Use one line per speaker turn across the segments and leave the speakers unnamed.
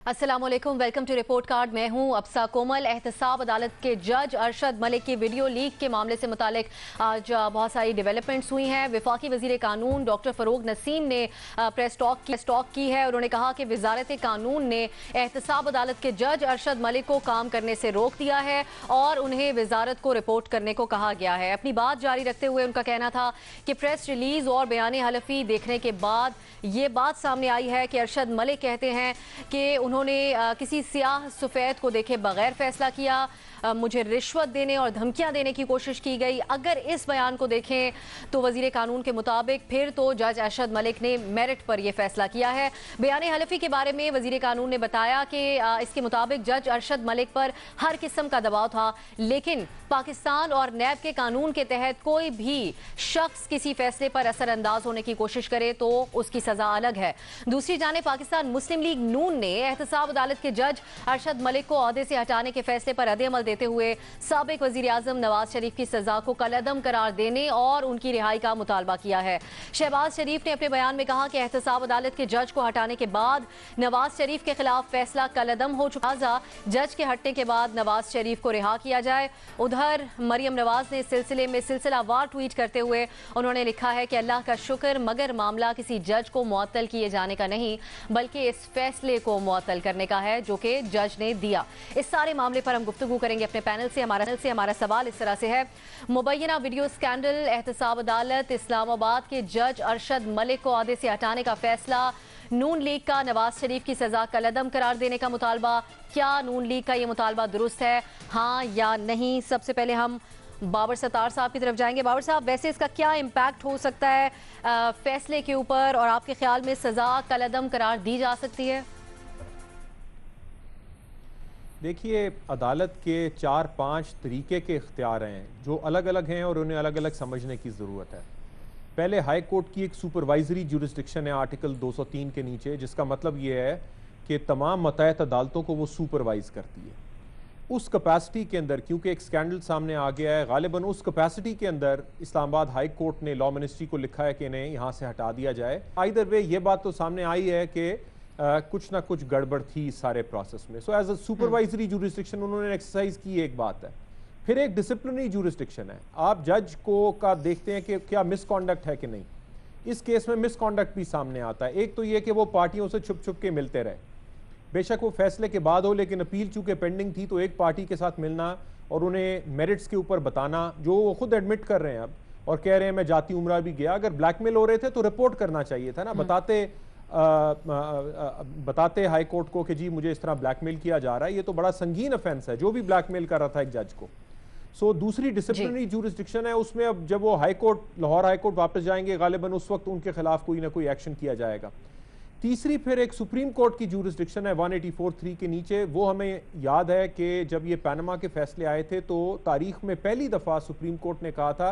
अस्सलामुअलैकुम, welcome to report card. मैं हूं अब्सा कोमल। एहतसाब अदालत के जज अरशद मलिक की वीडियो लीक के मामले से मुतालिक आज बहुत सारी डेवलपमेंट्स हुई हैं। वफाकी वजीर कानून डॉक्टर फरूक नसीम ने प्रेस टॉक की है। उन्होंने कहा कि वजारत कानून ने एहतसाब अदालत के जज अरशद मलिक को काम करने से रोक दिया है और उन्हें वजारत को रिपोर्ट करने को कहा गया है। अपनी बात जारी रखते हुए उनका कहना था कि प्रेस रिलीज और बयान हलफी देखने के बाद ये बात सामने आई है कि अरशद मलिक कहते हैं कि उन्होंने किसी सियाह सफेद को देखे बगैर फैसला किया, मुझे रिश्वत देने और धमकियां देने की कोशिश की गई। अगर इस बयान को देखें तो वजीर कानून के मुताबिक फिर तो जज अरशद मलिक ने मेरिट पर यह फैसला किया है। बयान हलफी के बारे में वजीर कानून ने बताया कि इसके मुताबिक जज अरशद मलिक पर हर किस्म का दबाव था, लेकिन पाकिस्तान और नैब के कानून के तहत कोई भी शख्स किसी फैसले पर असरअंदाज होने की कोशिश करे तो उसकी सजा अलग है। दूसरी जाने पाकिस्तान मुस्लिम लीग नून ने एहतसाब अदालत के जज अरशद मलिक को ओहदे से हटाने के फैसले पर रद्द-ए-अमल देते हुए साबिक वजीर आजम नवाज शरीफ की सजा को कलअदम करार देने और उनकी रिहाई का मुतालबा किया है। शहबाज शरीफ ने अपने बयान में कहा कि एहतसाब अदालत के जज को हटाने के बाद नवाज शरीफ के खिलाफ फैसला कलअदम हो चुका है। जज के हटने के बाद नवाज शरीफ को रिहा किया जाए। उधर मरियम नवाज ने सिलसिले में सिलसिलावार ट्वीट करते हुए उन्होंने लिखा है कि अल्लाह का शुक्र, मगर मामला किसी जज को मुअत्तल किए जाने का नहीं बल्कि इस फैसले को मुअत्तल करने का है जो कि जज ने दिया। इस सारे मामले पर हम गुफ्तगू करेंगे अपने पैनल से। हमारा सवाल इस तरह से है, मुबैना वीडियो स्कैंडल, एहतसाब अदालत इस्लामाबाद के जज अरशद मलिक को ओहदे से हटाने का फैसला, नून लीग का नवाज शरीफ की सजा कलअदम करार देने का मुतालबा, क्या नून लीग का ये मुतालबा दुरुस्त है, हाँ या नहीं? सबसे पहले हम बाबर सत्तार साहब की तरफ जाएंगे। बाबर साहब, वैसे इसका क्या इम्पैक्ट हो सकता है फैसले के ऊपर, और आपके ख्याल में सजा कलअदम करार दी जा सकती है?
देखिए, अदालत के 4-5 तरीके के इख्तियार हैं जो अलग अलग हैं और उन्हें अलग अलग समझने की ज़रूरत है। पहले हाई कोर्ट की एक सुपरवाइजरी जुरिस्डिक्शन है आर्टिकल 203 के नीचे, जिसका मतलब ये है कि तमाम मतहत अदालतों को वो सुपरवाइज करती है। उस कैपेसिटी के अंदर, क्योंकि एक स्कैंडल सामने आ गया है, गालिबन उस कैपेसिटी के अंदर इस्लामाबाद हाई कोर्ट ने लॉ मिनिस्ट्री को लिखा है कि इन्हें यहाँ से हटा दिया जाए। आइदर वे ये बात तो सामने आई है कि कुछ ना कुछ गड़बड़ थी इस सारे प्रोसेस में। So as a supervisory jurisdiction उन्होंने एक्सरसाइज की, एक बात है। फिर एक डिसिप्लिनरी जुरिस्डिक्शन है, आप जज को का देखते हैं कि क्या मिसकॉन्डक्ट है कि नहीं। इस केस में मिसकॉन्डक्ट भी सामने आता है। एक तो ये कि वो पार्टियों से छुप छुप के मिलते रहे, बेशक वो फैसले के बाद हो, लेकिन अपील चूंकि पेंडिंग थी तो एक पार्टी के साथ मिलना और उन्हें मेरिट्स के ऊपर बताना, जो वो खुद एडमिट कर रहे हैं अब और कह रहे हैं मैं जाती उम्रा भी गया। अगर ब्लैकमेल हो रहे थे तो रिपोर्ट करना चाहिए था ना, बताते हाई कोर्ट को कि जी मुझे इस तरह ब्लैकमेल किया जा रहा है। ये तो बड़ा संगीन ऑफेंस है जो भी ब्लैकमेल कर रहा था एक जज को। सो दूसरी डिसिप्लिनरी जुरिस्डिक्शन है, उसमें अब जब वो high court, Lahore high court वापस जाएंगे गालिबन उस वक्त उनके खिलाफ कोई ना कोई एक्शन किया जाएगा। तीसरी फिर एक सुप्रीम कोर्ट की जुरिस्डिक्शन है 184(3) के नीचे। वो हमें याद है कि जब ये पैनमा के फैसले आए थे तो तारीख में पहली दफ़ा सुप्रीम कोर्ट ने कहा था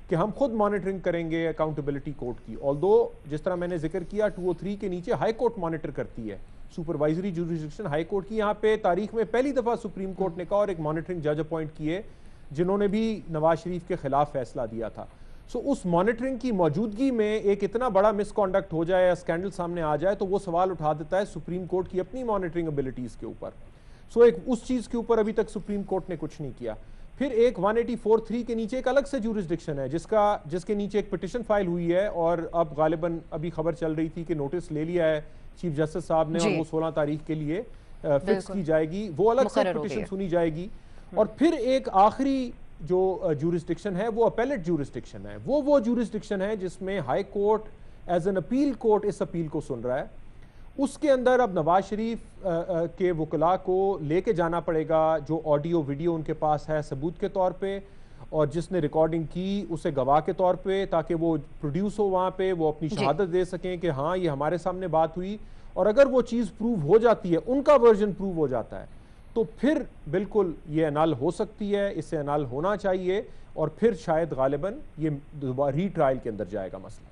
कि हम खुद मॉनिटरिंग करेंगे अकाउंटेबिलिटी कोर्ट की। ऑल्दो जिस तरह मैंने जिक्र किया 203 के नीचे हाई कोर्ट मॉनिटर करती है, सुपरवाइजरी जुरिस्डिक्शन हाई कोर्ट की। यहाँ पे तारीख में पहली दफ़ा सुप्रीम कोर्ट ने कहा और एक मॉनिटरिंग जज अपॉइंट किए जिन्होंने भी नवाज शरीफ के खिलाफ फैसला दिया था। सो उस मॉनिटरिंग की मौजूदगी में एक इतना बड़ा मिसकॉन्डक्ट हो जाए या स्कैंडल सामने आ जाए तो वो सवाल उठा देता है सुप्रीम कोर्ट की अपनी मॉनिटरिंग एबिलिटीज़ के ऊपर। सो एक उस चीज़ के ऊपर अभी तक सुप्रीम कोर्ट ने कुछ नहीं किया। फिर एक 184(3) के नीचे एक अलग से जुरिस्डिक्शन है जिसके नीचे एक पिटिशन फाइल हुई है और अब गालिबन अभी खबर चल रही थी कि नोटिस ले लिया है चीफ जस्टिस साहब ने और वो 16 तारीख के लिए फिक्स की जाएगी। वो अलग से पिटिशन सुनी जाएगी। और फिर एक आखिरी जो जुरिस्डिक्शन है वो अपेलेट जुरिस्डिक्शन है। वो जुरिस्डिक्शन है जिसमें high court as an appeal court इस अपील को सुन रहा है। उसके अंदर अब नवाज शरीफ के वकला को लेके जाना पड़ेगा जो ऑडियो वीडियो उनके पास है सबूत के तौर पे, और जिसने रिकॉर्डिंग की उसे गवाह के तौर पे, ताकि वो प्रोड्यूस हो वहाँ पे, वो अपनी शहादत दे सकें कि हाँ ये हमारे सामने बात हुई। और अगर वो चीज़ प्रूव हो जाती है, उनका वर्जन प्रूव हो जाता है, तो फिर बिल्कुल ये अनल हो सकती है, इससे अनल होना चाहिए और फिर शायद गालिबन ये रीट्रायल के अंदर जाएगा मसला।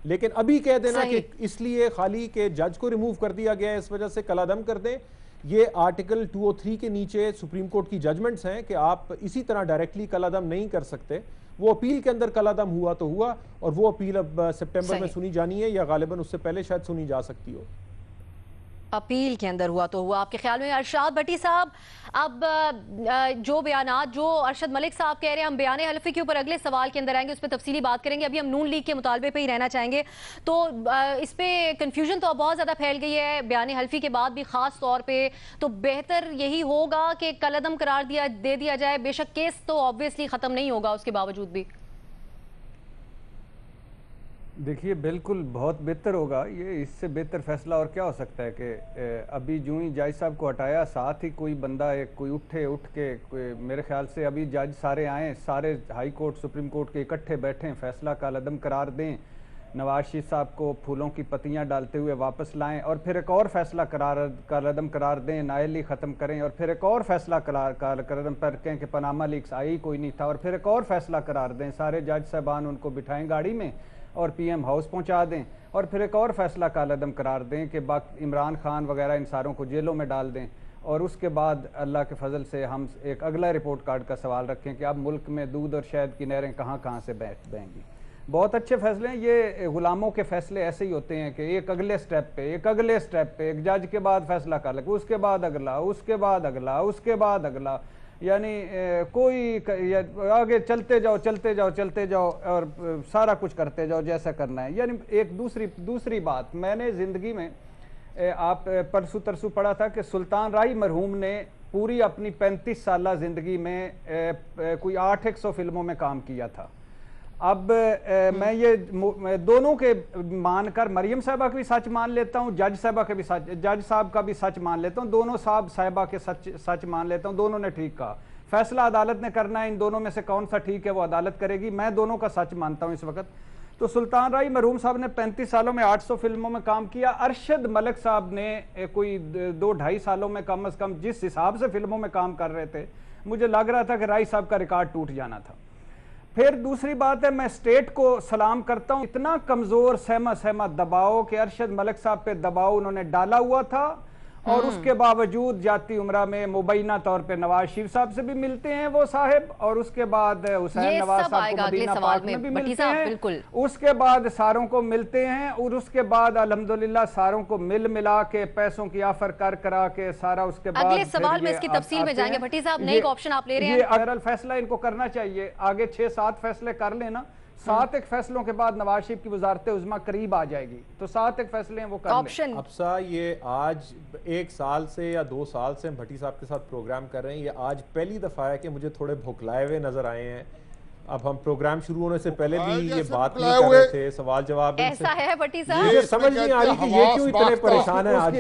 लेकिन अभी कह देना कि इसलिए खाली के जज को रिमूव कर दिया गया है इस वजह से कलअदम कर दें, ये आर्टिकल 203 के नीचे सुप्रीम कोर्ट की जजमेंट्स हैं कि आप इसी तरह डायरेक्टली कलअदम नहीं कर सकते। वो अपील के अंदर कलअदम हुआ तो हुआ, और वो अपील अब सितंबर में सुनी जानी है या गालिबन उससे पहले शायद सुनी जा सकती हो।
अपील के अंदर हुआ तो हुआ। आपके ख्याल में अरशाद भट्टी साहब, अब जो बयानात जो अरशद मलिक साहब कह रहे हैं, हम बयान हल्फी के ऊपर अगले सवाल के अंदर आएंगे, उस पर तफसीली बात करेंगे। अभी हम नून लीग के मुतालबे पे ही रहना चाहेंगे। तो इस पे कंफ्यूजन तो अब बहुत ज़्यादा फैल गई है बयान हल्फी के बाद भी, ख़ास तौर पे तो बेहतर यही होगा कि कलअदम करार दे दिया जाए। बेशक केस तो ऑब्वियसली ख़त्म नहीं होगा उसके बावजूद भी।
देखिए बिल्कुल बहुत बेहतर होगा, ये इससे बेहतर फैसला और क्या हो सकता है कि अभी जो ही जज साहब को हटाया, साथ ही कोई बंदा कोई उठ के मेरे ख्याल से अभी जज सारे आए, सारे हाई कोर्ट सुप्रीम कोर्ट के इकट्ठे बैठें, फैसला कलअदम करार दें, नवाज शरीफ साहब को फूलों की पत्तियां डालते हुए वापस लाएं और फिर एक और फैसला कलअदम करार दें, नायली ख़त्म करें और फिर एक और फैसला कलअदम पर कहें कि पनामा लीक्स आई कोई नहीं था और फिर एक और फैसला करार दें, सारे जज साहबान उनको बिठाएं गाड़ी में और पीएम हाउस पहुंचा दें और फिर एक और फैसला कलअदम करार दें कि इमरान खान वगैरह इन सारों को जेलों में डाल दें। और उसके बाद अल्लाह के फजल से हम एक अगला रिपोर्ट कार्ड का सवाल रखें कि अब मुल्क में दूध और शहद की नहरें कहाँ कहाँ से बहेंगी। बहुत अच्छे फैसले हैं ये, गुलामों के फैसले ऐसे ही होते हैं कि एक अगले स्टेप पे एक जज के बाद फैसला कर ले, उसके बाद अगला, उसके बाद अगला, उसके बाद अगला, यानी कोई आगे चलते जाओ और सारा कुछ करते जाओ जैसा करना है। यानी एक दूसरी बात, मैंने ज़िंदगी में आप परसों तरसों पढ़ा था कि सुल्तान राही मरहूम ने पूरी अपनी 35 साल ज़िंदगी में कोई 800 फिल्मों में काम किया था। अब मैं ये दोनों के मानकर मरियम साहबा का भी सच मान लेता हूँ, जज साहब का भी सच मान लेता हूँ, दोनों साहबा के सच मान लेता हूँ। दोनों ने ठीक कहा, फैसला अदालत ने करना है, इन दोनों में से कौन सा ठीक है वो अदालत करेगी। मैं दोनों का सच मानता हूँ इस वक्त। तो सुल्तान राही मरहूम साहब ने 35 सालों में 800 फिल्मों में काम किया। अरशद मलिक साहब ने कोई 2-2.5 सालों में कम अज कम जिस हिसाब से फिल्मों में काम कर रहे थे, मुझे लग रहा था कि राही साहब का रिकॉर्ड टूट जाना था। फिर दूसरी बात है, मैं स्टेट को सलाम करता हूं, इतना कमजोर सहमा दबाव कि अरशद मलिक साहब पे दबाव उन्होंने डाला हुआ था और उसके बावजूद जाती उम्रा में मुबैना तौर पे नवाज शरीफ साहब से भी मिलते हैं वो साहिब, और उसके बाद हुसैन नवाज साहब को मदीना पाक में भी मिलते हैं, उसके बाद सारों को मिलते हैं और उसके बाद अल्हम्दुलिल्लाह सारों को मिला के पैसों की ऑफर करा के सारा, उसके बाद
अगले सवाल में इसकी तफसील में जाएंगे। भट्टी साहब, नई ऑप्शन आप ले रहे हैं,
ये अगर फैसला इनको करना चाहिए, आगे 6-7 फैसले कर लेना, 7 एक फैसलों के बाद नवाज शरीफ की वजारत उज़्मा करीब आ जाएगी, तो 7 एक फैसले हैं वो कर
ऑप्शन।
अब सा ये आज 1 साल से या 2 साल से हम भट्टी साहब के साथ प्रोग्राम कर रहे हैं, ये आज पहली दफा है कि मुझे थोड़े भुखलाए हुए नजर आए हैं। अब हम प्रोग्राम शुरू होने से पहले भी ये बात नहीं कर रहे थे, सवाल जवाब
ऐसा है भट्टी साहब,
मुझे समझ नहीं आ रही कि ये क्यों इतने परेशान है आज।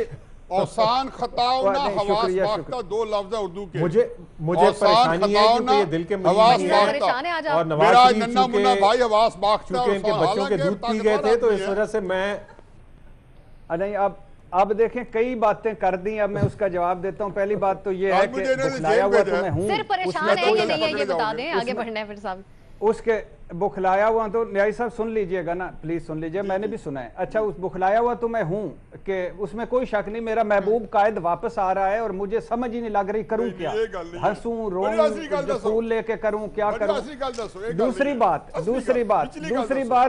औसान खताओ ना हवास बाख्ता, 2 लफ्ज़ है उर्दू के।
मुझे परेशानी है क्योंकि ये दिल के मरीज हैं और नवाज शरीफ चूंकि इनके बच्चों के दूध पी गए थे, तो इस वजह से मैं
नहीं अब देखें कई बातें कर दी, अब मैं उसका जवाब देता हूं। पहली बात तो ये है कि बुखलाया हुआ तो मैं हूं,
सिर्फ परेशान है कि नहीं है ये बता दें, आगे बढ़ना है फिर साहब।
उसके बुखलाया हुआ तो न्याय साहब सुन लीजिएगा ना, प्लीज सुन लीजिए, मैंने भी सुना है। अच्छा, उस बुखलाया हुआ तो मैं हूं कि उसमें कोई शक नहीं, मेरा महबूब कायद वापस आ रहा है और मुझे समझ ही नहीं लग रही करूं क्या, हंसूं रोऊं, फूल लेके करूं क्या करूं। दूसरी बात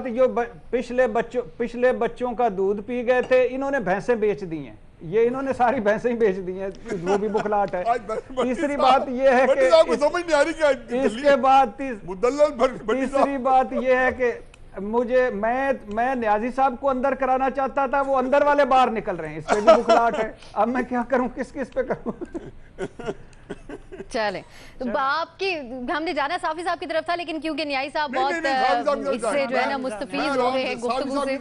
जो पिछले बच्चों का दूध पी गए थे, इन्होंने भैंसें बेच दी हैं, ये इन्होंने सारी भैंसें ही बेच दी हैं, वो भी बुखलाहट है। तीसरी बात ये है कि इसके बाद तीसरी बात ये है कि मैं न्याजी साहब को अंदर कराना चाहता था, वो अंदर वाले बाहर निकल रहे हैं, इस पे भी बुखलाहट है। अब मैं क्या करूं, किस पे करूं।
चले तो आपकी, हमने जाना साफी साहब की तरफ था, लेकिन क्योंकि न्यायी साहब बहुत इससे जो है ना मुस्तफीज हो गए हैं गुफ्तगू से।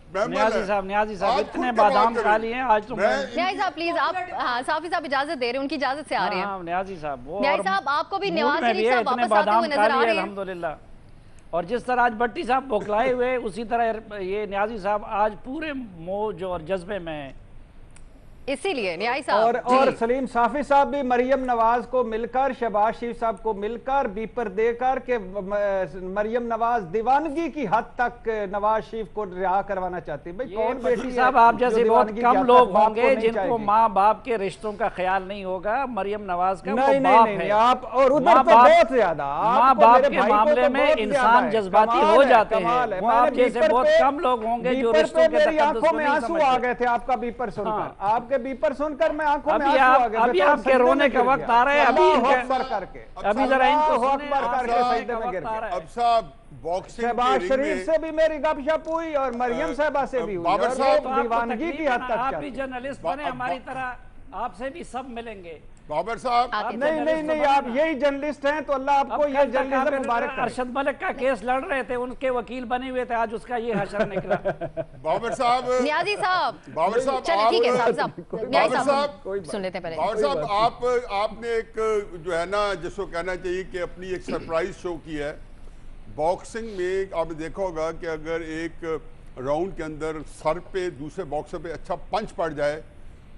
न्याजी साहब इतने बादाम खा लिए हैं आज तो।
न्यायी साहब प्लीज आप, हाँ साफी साहब इजाजत दे रहे हैं, उनकी इजाजत से आ रहे हैं।
न्याजी
साहब आपको भी नवाज शरीफ साहब वापस आते हुए नजर आ रहे हैं
अल्हम्दुलिल्लाह। और जिस तरह आज भट्टी साहब बौखलाए हुए, उसी तरह ये न्याजी साहब आज पूरे मौज और जज्बे में,
इसीलिए न्याय साहब
और सलीम साफी साहब भी मरियम नवाज को मिलकर, शहबाज शरीफ साहब को मिलकर बीपर देकर के मरियम नवाज दीवानगी की हद तक नवाज शरीफ को रिहा करवाना चाहती है। भाई कौन बेटी
साहब, आप जैसे बहुत कम लोग होंगे जिनको माँ बाप के रिश्तों का ख्याल नहीं होगा। मरियम नवाज का
नहीं, आप और उधर तो बहुत ज्यादा
माँ बाप के मामले में इंसान जज्बाती हो जाते हैं। आप जैसे बहुत कम लोग होंगे जो रिश्तों के
आंखों में आंसू आ गए थे आपका बीपर सुनकर, आपके ये बीपर सुनकर मैं आंखों में
अभी
आंसू आ गए।
अभी आपके रोने का वक्त आ रहा है। अभी
करके
अभी जरा इनको
अकबर करके सजदे में गिर गए।
अब साहब बॉक्सिंग
शहबाज शरीफ से भी मेरी गपशप हुई और मरियम साहबा से भी हुई,
बाबर
और
साहब,
वो दीवानगी की हद तक
आप
चली।
भी जर्नलिस्ट बने हमारी तरह, आपसे भी सब मिलेंगे।
बाबर साहब
नहीं, आप यही जर्नलिस्ट हैं तो अल्लाह आपको ये जर्नलिज्म मुबारक करे।
अरशद मलिक का केस लड़ रहे थे, उनके वकील बने हुए थे, आज उसका ये हशर निकला।
बाबर साहब,
न्याजी साहब,
बाबर साहब,
चलिए ठीक है साहब, न्याजी
बाबर
साहब
साहब
सुन लेते हैं पहले।
बाबर साहब, आपने एक जो है ना जिसको कहना चाहिए कि अपनी एक सरप्राइज शो की है। बॉक्सिंग में आपने देखा होगा कि अगर एक राउंड के अंदर सर पे दूसरे बॉक्सर पे अच्छा पंच पड़ जाए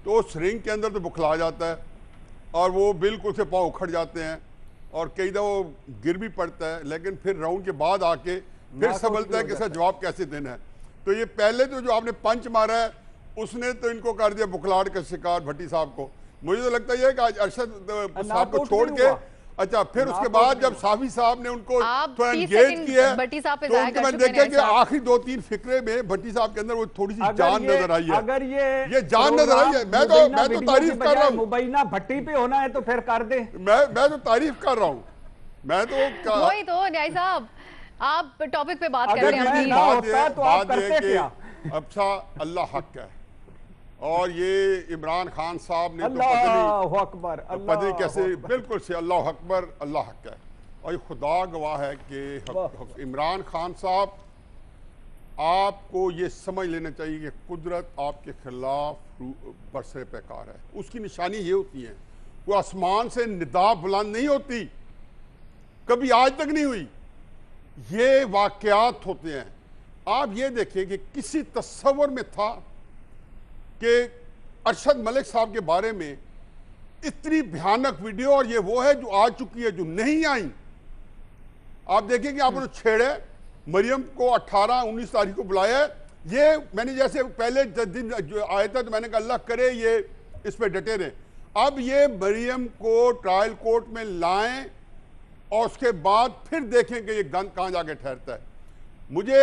तो उस रिंग के अंदर तो बुखला जाता है और वो बिल्कुल से पाँव उखड़ जाते हैं और कई दफ़ा वो गिर भी पड़ता है, लेकिन फिर राउंड के बाद आके फिर समझता है कि इसका जवाब कैसे देना है। तो ये पहले तो जो आपने पंच मारा है उसने तो इनको कर दिया बुखलाहट का शिकार भट्टी साहब को। मुझे तो लगता है कि आज अरशद साहब को छोड़ के अच्छा फिर उसके बाद जब साफी साहब ने उनको थोड़ा एंगेज किया तो उनके मैंने देखा कि आखिरी 2-3 फिक्रे में भट्टी साहब के अंदर वो थोड़ी सी जान नजर आई है।
अगर ये
जान नजर आई है, मैं तो तारीफ कर रहा हूँ।
मुबैना भट्टी पे होना है तो फिर कर दे।
मैं तो तारीफ कर रहा हूँ। मैं तो
वही तो न्याय साहब, आप टॉपिक पे बात कर रहे हैं।
अच्छा अल्लाह हक है और ये इमरान खान साहब ने
अल्लाह अकबर,
पता नहीं कैसे बिल्कुल से अल्लाह अकबर अल्लाह हक है। और ये खुदा गवाह है कि इमरान खान साहब आपको ये समझ लेना चाहिए कि कुदरत आपके खिलाफ बरसरे पैकार है। उसकी निशानी ये होती है, वो आसमान से निदा बुलंद नहीं होती, कभी आज तक नहीं हुई। ये वाकयात होते हैं। आप ये देखिए कि किसी तस्वर में था कि अरशद मलिक साहब के बारे में इतनी भयानक वीडियो, और ये वो है जो आ चुकी है, जो नहीं आई। आप देखिए कि आपने छेड़े मरियम को 18-19 तारीख को बुलाया। ये मैंने जैसे पहले दिन जो आया था तो मैंने कहा अल्लाह करे ये इस पे डटे रहे। अब ये मरियम को ट्रायल कोर्ट में लाएं और उसके बाद फिर देखें कि ये गंद कहाँ जाके ठहरता है। मुझे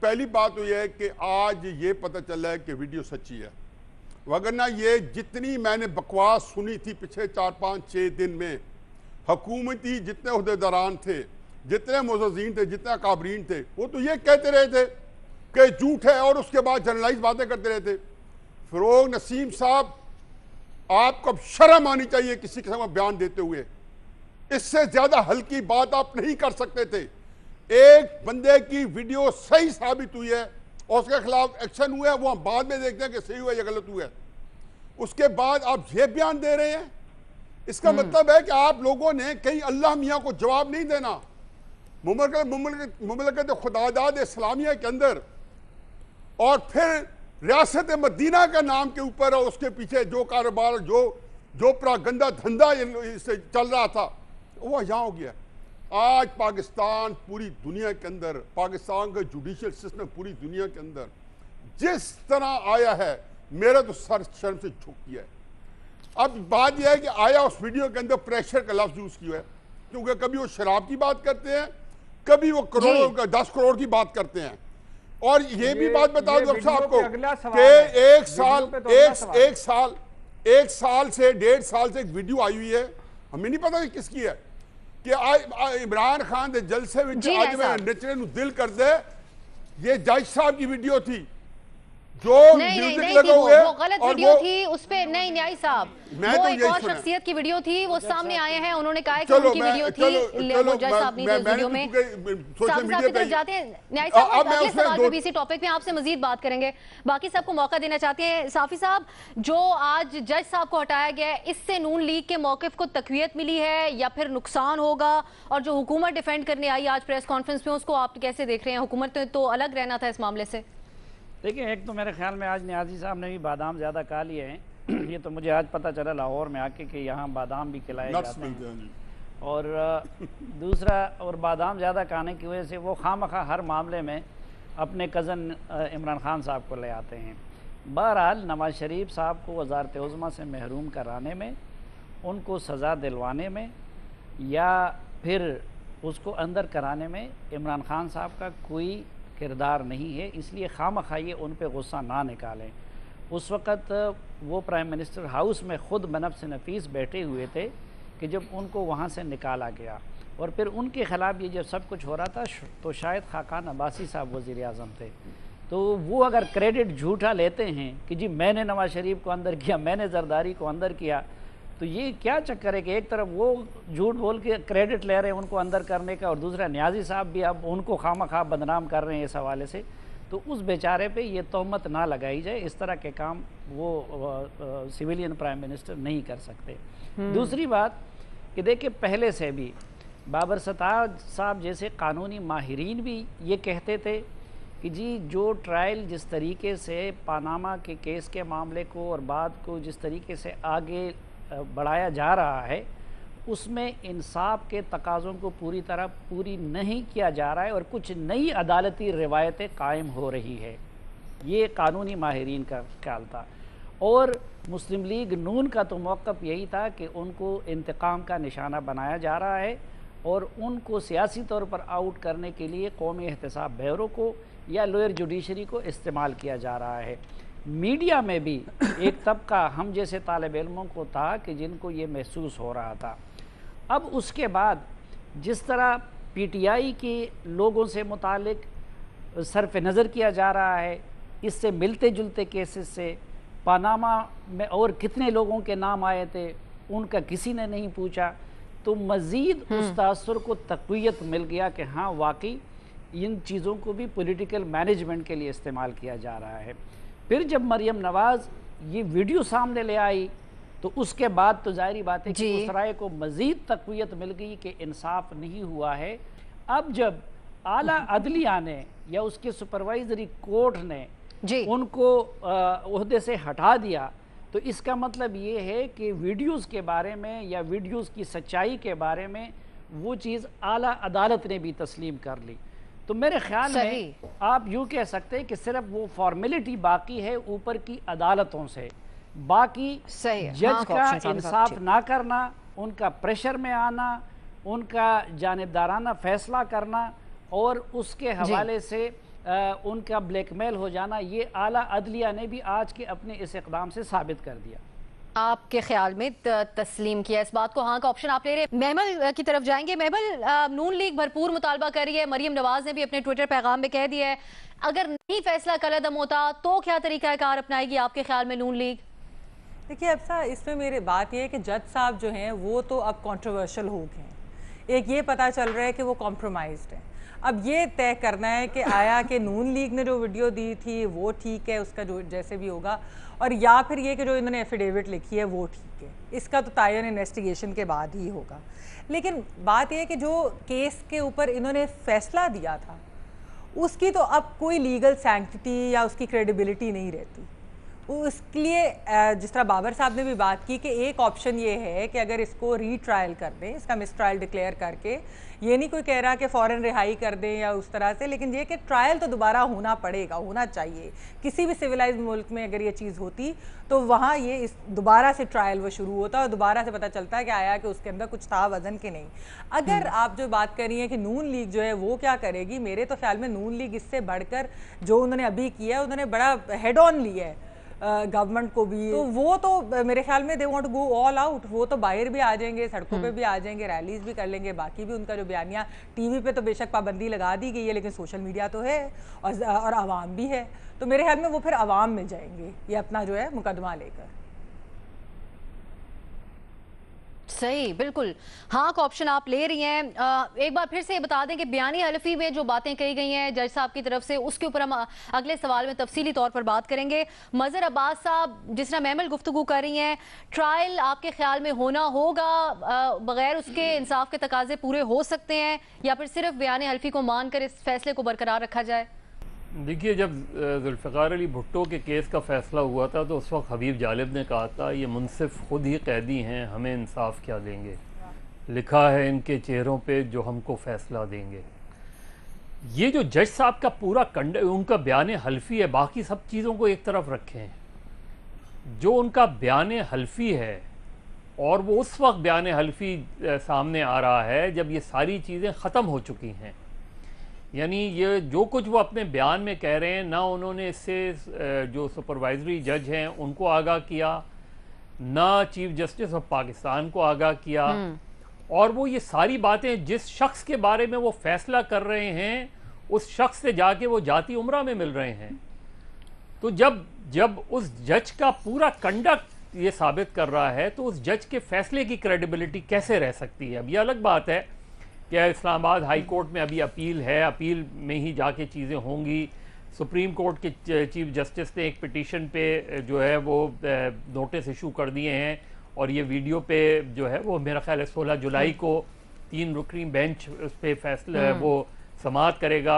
पहली बात तो यह है कि आज ये पता चला है कि वीडियो सच्ची है, वगरना ये जितनी मैंने बकवास सुनी थी पिछले 4-5-6 दिन में, हुकूमती जितने अहदेदारान थे, जितने मुअज़्ज़िज़ीन थे, जितने काबरीन थे, वो तो ये कहते रहे थे कि झूठ है और उसके बाद जनरलाइज बातें करते रहे थे। फ़रोग नसीम साहब, आपको अब शर्म आनी चाहिए किसी किस्म का बयान देते हुए। इससे ज़्यादा हल्की बात आप नहीं कर सकते थे। एक बंदे की वीडियो सही साबित हुई है और उसके खिलाफ एक्शन हुआ है, वो हम बाद में देखते हैं कि सही हुआ या गलत हुआ है। उसके बाद आप ये बयान दे रहे हैं, इसका मतलब है कि आप लोगों ने कहीं अल्लाह मियाँ को जवाब नहीं देना। मुमलकत खुदादाद इस्लामिया के अंदर और फिर रियासत मदीना का नाम के ऊपर और उसके पीछे जो कारोबार जो प्रागंदा धंधा इससे चल रहा था वो यहाँ हो गया। आज पाकिस्तान पूरी दुनिया के अंदर, पाकिस्तान का जुडिशियल सिस्टम पूरी दुनिया के अंदर जिस तरह आया है, मेरा तो सर शर्म से झुक गया है। अब बात यह है कि आया उस वीडियो के अंदर प्रेशर का लफ्ज यूज किया है, क्योंकि कभी वो शराब की बात करते हैं, कभी वो करोड़ों का 10 करोड़ की बात करते हैं। और ये भी बात बता दूं आपको कि एक साल से 1.5 साल से एक वीडियो आई हुई है, हमें नहीं पता किसकी है, कि इमरान खान के जलसे में आज मैं नचने दिल कर दे, ये जज साहब की वीडियो थी जो म्यूजिक लगा हुआ है,
वो गलत वीडियो थी, उस पे नहीं न्याय साहब, वो एक और शख्सियत की वीडियो थी, वो सामने आए हैं, उन्होंने कहा कि उनकी वीडियो थी, वो जज साहब ने वीडियो में जाते हैं। न्याय साहब अगले सवाल पे भी इसी टॉपिक में आपसे मजीद बात करेंगे, बाकी सबको मौका देना चाहते हैं। साफी साहब, जो आज जज साहब को हटाया गया है, इससे नून लीग के मौकिफ को तकवीयत मिली है या फिर नुकसान होगा? और जो हुकूमत डिफेंड करने आई आज प्रेस कॉन्फ्रेंस में, उसको आप कैसे देख रहे हैं? हुकूमत तो अलग रहना था इस मामले से।
देखिए, एक तो मेरे ख्याल में आज न्याजी साहब ने भी बादाम ज़्यादा खा लिए हैं। ये तो मुझे आज पता चला लाहौर में आके कि यहाँ बादाम भी खिलाए जाते हैं। और दूसरा, और बादाम ज़्यादा खाने की वजह से वो खामखा हर मामले में अपने कज़न इमरान खान साहब को ले आते हैं। बहरहाल नवाज शरीफ साहब को वज़ारत उज़्मा से महरूम कराने में, उनको सज़ा दिलवाने में या फिर उसको अंदर कराने में इमरान खान साहब का कोई किरदार नहीं है, इसलिए खामखा ये उन पे गुस्सा ना निकालें। उस वक़्त वो प्राइम मिनिस्टर हाउस में ख़ुद बनफ्स नफीस बैठे हुए थे कि जब उनको वहाँ से निकाला गया, और फिर उनके ख़िलाफ़ ये जब सब कुछ हो रहा था तो शायद खाकान अब्बासी साहब वज़ीर आज़म थे। तो वो अगर क्रेडिट झूठा लेते हैं कि जी मैंने नवाज़ शरीफ को अंदर किया, मैंने जरदारी को अंदर किया, तो ये क्या चक्कर है कि एक तरफ वो झूठ बोल के क्रेडिट ले रहे हैं उनको अंदर करने का, और दूसरा न्याजी साहब भी अब उनको खामखा बदनाम कर रहे हैं इस हवाले से। तो उस बेचारे पे ये तोहमत ना लगाई जाए, इस तरह के काम वो सिविलियन प्राइम मिनिस्टर नहीं कर सकते। दूसरी बात कि देखिए, पहले से भी बाबर सत्तार साहब जैसे कानूनी माहिरीन भी ये कहते थे कि जी जो ट्रायल जिस तरीके से पनामा के केस के मामले को और बात को जिस तरीके से आगे बढ़ाया जा रहा है, उसमें इंसाफ के तकाज़ों को पूरी नहीं किया जा रहा है और कुछ नई अदालती रिवायतें कायम हो रही है। ये कानूनी माहिरीन का ख्याल था। और मुस्लिम लीग नून का तो मौक़िफ़ यही था कि उनको इंतकाम का निशाना बनाया जा रहा है और उनको सियासी तौर पर आउट करने के लिए कौमी एहतसाब ब्यूरो को या लोअर जुडिशरी को इस्तेमाल किया जा रहा है। मीडिया में भी एक तबका हम जैसे तालिब इल्मों को था कि जिनको ये महसूस हो रहा था। अब उसके बाद जिस तरह पीटीआई के लोगों से मुतालिक सरफ़ नज़र किया जा रहा है, इससे मिलते जुलते केसेस से पनामा में और कितने लोगों के नाम आए थे उनका किसी ने नहीं पूछा, तो मज़ीद उस तासुर को तक़वियत मिल गया कि हाँ वाकई इन चीज़ों को भी पॉलिटिकल मैनेजमेंट के लिए इस्तेमाल किया जा रहा है। फिर जब मरियम नवाज़ ये वीडियो सामने ले आई तो उसके बाद तो ज़ाहिरी बात है कि उस राय को मज़ीद तक़वियत मिल गई कि इंसाफ नहीं हुआ है। अब जब आला अदलिया ने या उसके सुपरवाइजरी कोर्ट ने उनको ओहदे से हटा दिया, तो इसका मतलब ये है कि वीडियोज़ के बारे में या वीडियोज़ की सच्चाई के बारे में वो चीज़ आला अदालत ने भी तस्लीम कर ली। तो मेरे ख्याल में आप यूँ कह सकते हैं कि सिर्फ वो फॉर्मेलिटी बाकी है ऊपर की अदालतों से, बाकी जज का इंसाफ ना करना, उनका प्रेशर में आना, उनका जानिबदाराना फैसला करना और उसके हवाले से उनका ब्लैकमेल हो जाना, ये आला अदलिया ने भी आज के अपने इस इक़दाम से साबित कर दिया।
आपके ख्याल में तस्लीम किया इस बात को, हाँ का ऑप्शन आप ले रहे हैं। महमल की तरफ जाएंगे। महमल, नून लीग भरपूर मुतालबा कर रही है, मरियम नवाज ने भी अपने ट्विटर पैगाम में कह दिया है, अगर नहीं फैसला कलअदम होता तो क्या तरीका कार अपनाएगी आपके ख्याल में नून लीग?
देखिए अफसा, इसमें मेरी बात यह है कि जज साहब जो हैं वो तो अब कंट्रोवर्शियल हो गए हैं। एक ये पता चल रहा है कि वो कॉम्प्रोमाइज्ड हैं। अब ये तय करना है कि आया कि नून लीग ने जो वीडियो दी थी वो ठीक है, उसका जो जैसे भी होगा, और या फिर ये कि जो इन्होंने एफिडेविट लिखी है वो ठीक है। इसका तो तयन इन्वेस्टिगेशन के बाद ही होगा। लेकिन बात यह है कि जो केस के ऊपर इन्होंने फैसला दिया था उसकी तो अब कोई लीगल सैंक्टिटी या उसकी क्रेडिबिलिटी नहीं रहती। उसके लिए जिस तरह बाबर साहब ने भी बात की कि एक ऑप्शन ये है कि अगर इसको रीट्रायल कर दें, इसका मिस ट्रायल डिक्लेयर करके, ये नहीं कोई कह रहा कि फ़ौरन रिहाई कर दें या उस तरह से, लेकिन ये कि ट्रायल तो दोबारा होना पड़ेगा, होना चाहिए। किसी भी सिविलाइज्ड मुल्क में अगर ये चीज़ होती तो वहाँ ये इस दोबारा से ट्रायल वो शुरू होता और दोबारा से पता चलता है कि आया कि उसके अंदर कुछ था वजन के नहीं। अगर आप जो बात कर रही हैं कि नून लीग जो है वो क्या करेगी, मेरे तो ख्याल में नून लीग इससे बढ़कर जो उन्होंने अभी किया है, उन्होंने बड़ा हेड ऑन लिया है गवर्नमेंट को भी। तो वो तो मेरे ख्याल में they want to go all out. वो तो बाहर भी आ जाएंगे, सड़कों पे भी आ जाएंगे, रैलीज भी कर लेंगे। बाकी भी उनका जो बयानिया टीवी पे तो बेशक पाबंदी लगा दी गई है, लेकिन सोशल मीडिया तो है और आवाम भी है। तो मेरे ख्याल में वो फिर आवाम में जाएंगे ये अपना जो है मुकदमा लेकर।
सही, बिल्कुल हाँ का ऑप्शन आप ले रही हैं। एक बार फिर से बता दें कि बयानी हलफी में जो बातें कही गई हैं जज साहब की तरफ से, उसके ऊपर हम अगले सवाल में तफसीली तौर पर बात करेंगे। मज़हर अब्बास साहब, जिस तरह महमल गुफ्तगू कर रही हैं, ट्रायल आपके ख्याल में होना होगा, बगैर उसके इंसाफ के तकाजे पूरे हो सकते हैं, या फिर सिर्फ बयानी हलफी को मानकर इस फैसले को बरकरार रखा जाए?
देखिए, जब जुल्फ़िकार अली भुट्टो के केस का फ़ैसला हुआ था तो उस वक्त हबीब जालिब ने कहा था ये मुनसिफ खुद ही कैदी हैं, हमें इंसाफ क्या देंगे, लिखा है इनके चेहरों पे जो हमको फ़ैसला देंगे। ये जो जज साहब का पूरा उनका बयान हल्फी है, बाकी सब चीज़ों को एक तरफ रखें, जो उनका बयान हल्फी है और वो उस वक्त बयान हल्फी सामने आ रहा है जब ये सारी चीज़ें ख़त्म हो चुकी हैं। यानी ये जो कुछ वो अपने बयान में कह रहे हैं, ना उन्होंने इससे जो सुपरवाइजरी जज हैं उनको आगाह किया, ना चीफ जस्टिस ऑफ पाकिस्तान को आगाह किया, और वो ये सारी बातें जिस शख्स के बारे में वो फैसला कर रहे हैं उस शख्स से जाके वो जाती उम्रा में मिल रहे हैं। तो जब उस जज का पूरा कंडक्ट ये साबित कर रहा है तो उस जज के फैसले की क्रेडिबिलिटी कैसे रह सकती है? अब ये अलग बात है कि इस्लामाबाद हाई कोर्ट में अभी अपील है, अपील में ही जाके चीज़ें होंगी। सुप्रीम कोर्ट के चीफ जस्टिस ने एक पिटीशन पे जो है वो नोटिस इशू कर दिए हैं, और ये वीडियो पे जो है वो मेरा ख्याल है 16 जुलाई को 3 रुकनी बेंच उस पर फैसला वो समाअत करेगा,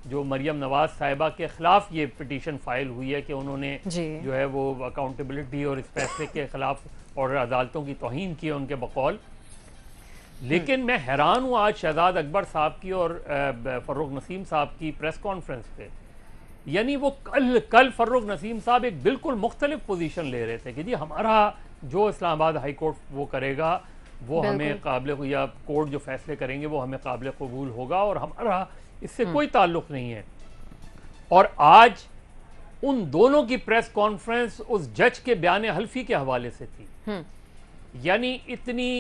जो मरियम नवाज साहिबा के खिलाफ ये पिटीशन फाइल हुई है कि उन्होंने जो है वो अकाउंटेबिलिटी और इस फैसले के खिलाफ और अदालतों की तौहीन की है उनके बकौल। लेकिन मैं हैरान हूँ आज शहजाद अकबर साहब की और फ़र्रुख नसीम साहब की प्रेस कॉन्फ्रेंस पे। यानी वो कल फ़र्रुख नसीम साहब एक बिल्कुल मुख्तलिफ पोजीशन ले रहे थे कि जी हमारा जो इस्लामाबाद हाई कोर्ट वो करेगा वो हमें काबिल, या कोर्ट जो फैसले करेंगे वो हमें काबिल कबूल होगा और हमारा इससे कोई ताल्लुक़ नहीं है। और आज उन दोनों की प्रेस कॉन्फ्रेंस उस जज के बयान हल्फी के हवाले से थी। यानी इतनी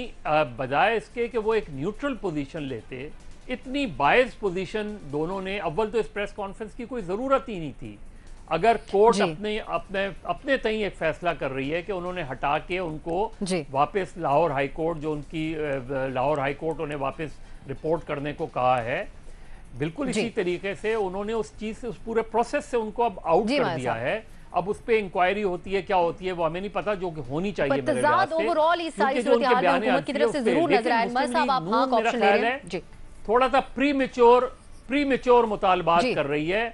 बजाय इसके कि वो एक न्यूट्रल पोजीशन लेते, इतनी बायस पोजीशन दोनों ने। अव्वल तो इस प्रेस कॉन्फ्रेंस की कोई ज़रूरत ही नहीं थी। अगर कोर्ट अपने तई एक फैसला कर रही है कि उन्होंने हटा के उनको वापस लाहौर हाई कोर्ट, जो उनकी लाहौर हाई कोर्ट उन्हें वापस रिपोर्ट करने को कहा है, बिल्कुल इसी तरीके से उन्होंने उस चीज से, उस पूरे प्रोसेस से उनको अब आउट कर दिया है। अब उस पर इंक्वायरी होती है, क्या होती है वो हमें नहीं पता, जो कि होनी चाहिए मेरे लिहाज से, क्योंकि जो उनके बयान है थोड़ा सा प्रीमेच्योर मुतालबात कर रही है।